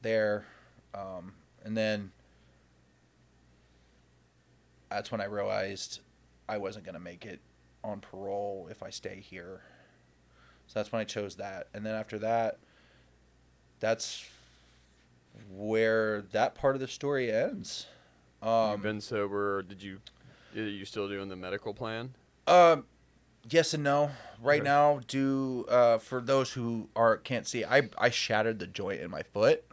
there. And then that's when I realized I wasn't going to make it on parole if I stay here. So that's when I chose that. And then after that, that's where that part of the story ends. You've been sober. Are you still doing the medical plan? Yes and no. Right Okay. now, for those who can't see, I shattered the joint in my foot,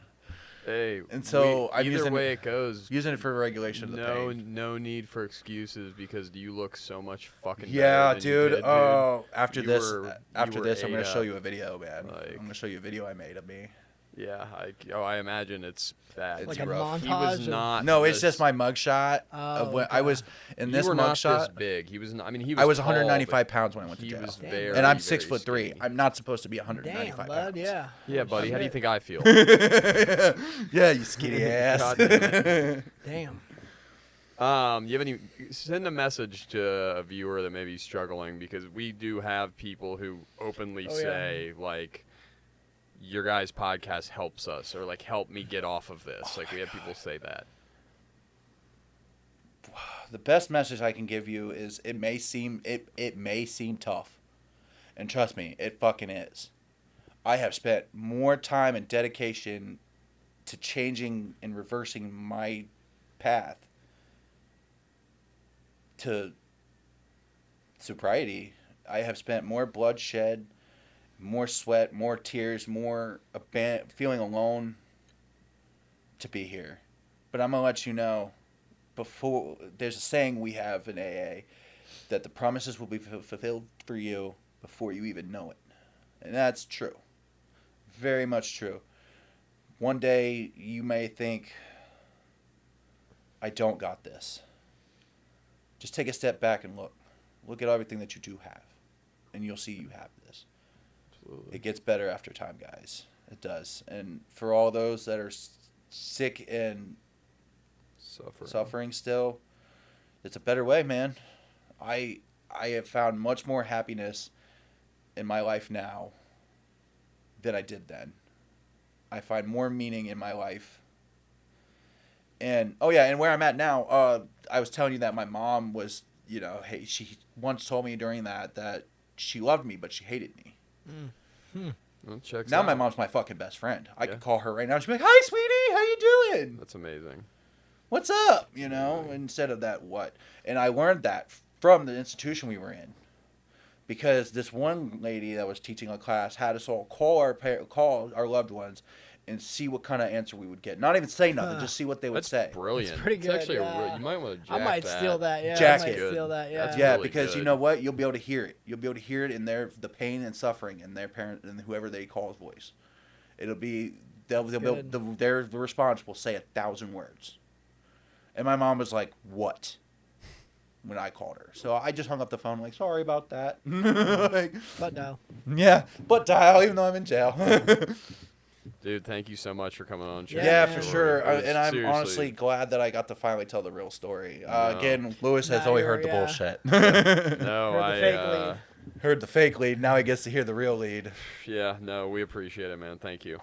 Hey, and so I'm either way it goes, using it for regulation of the pain. no need for excuses because you look so much fucking Yeah, better than you dude. did, Oh, after You this, were- after you this, were I'm gonna ate show up. you a video, man. Like- I'm gonna show you a video I made of me. Yeah, I imagine it's bad. It's Like a rough. montage. He was of- not. No, it's this- just my mugshot of when I okay. was in You this were not this mugshot. big. He was. I mean, he was. I was tall, 195 but pounds when I went to He jail, was Damn. very. and I'm very 6'3". skinny. I'm not supposed to be Damn, 195 bud. pounds. Yeah. Yeah, buddy. How do you Shit. think I feel? Yeah, you skinny ass. God damn Damn. You have any? Send a message to a viewer that may be struggling because we do have people who openly Oh, yeah. say like, "Your guys' podcast helps us," or like, "Help me get off of this." Like we have people say that. The best message I can give you is it may seem tough, and trust me, it fucking is. I have spent more time and dedication to changing and reversing my path to sobriety. I have spent more bloodshed, more sweat, more tears, more feeling alone to be here. But I'm gonna let you know, before there's a saying we have in AA that the promises will be fulfilled for you before you even know it, and that's true, very much true. One day you may think, I don't got this. Just take a step back and look at everything that you do have, and you'll see you have this. Absolutely. It gets better after time, guys. It does. And for all those that are sick and suffering still, it's a better way, man. I have found much more happiness in my life now than I did then. I find more meaning in my life. And and where I'm at now, I was telling you that my mom was, hey, she once told me during that she loved me, but she hated me. Well, checks Now out. my mom's my fucking best friend. I Yeah. could call her right now and she'd be like, "Hi, sweetie, how you doing? That's amazing. What's up?" Instead of that, what? And I learned that from the institution we were in, because this one lady that was teaching a class had us all call our loved ones and see what kind of answer we would get. Not even say nothing, just see what they would That's say. brilliant. It's pretty good, actually yeah. you might want to I jack might that. steal that. Yeah. Jack I might it. steal that. Yeah. That's Yeah, really because good. you know what? You'll be able to hear it. You'll be able to hear it in the pain and suffering in their parent and whoever they call's voice. It'll be their response will say 1,000 words. And my mom was like, "What?" when I called her. So I just hung up the phone like, "Sorry about that." Like, But no. yeah, but dial even though I'm in jail. Dude, thank you so much for coming on. Yeah, Yeah, man. for sure. It was And I'm seriously- honestly glad that I got to finally tell the real story. No. Again, Lewis has Nah, only you're- heard the yeah. bullshit. No, Heard the fake lead. Heard the fake lead. Now he gets to hear the real lead. Yeah, no, we appreciate it, man. Thank you.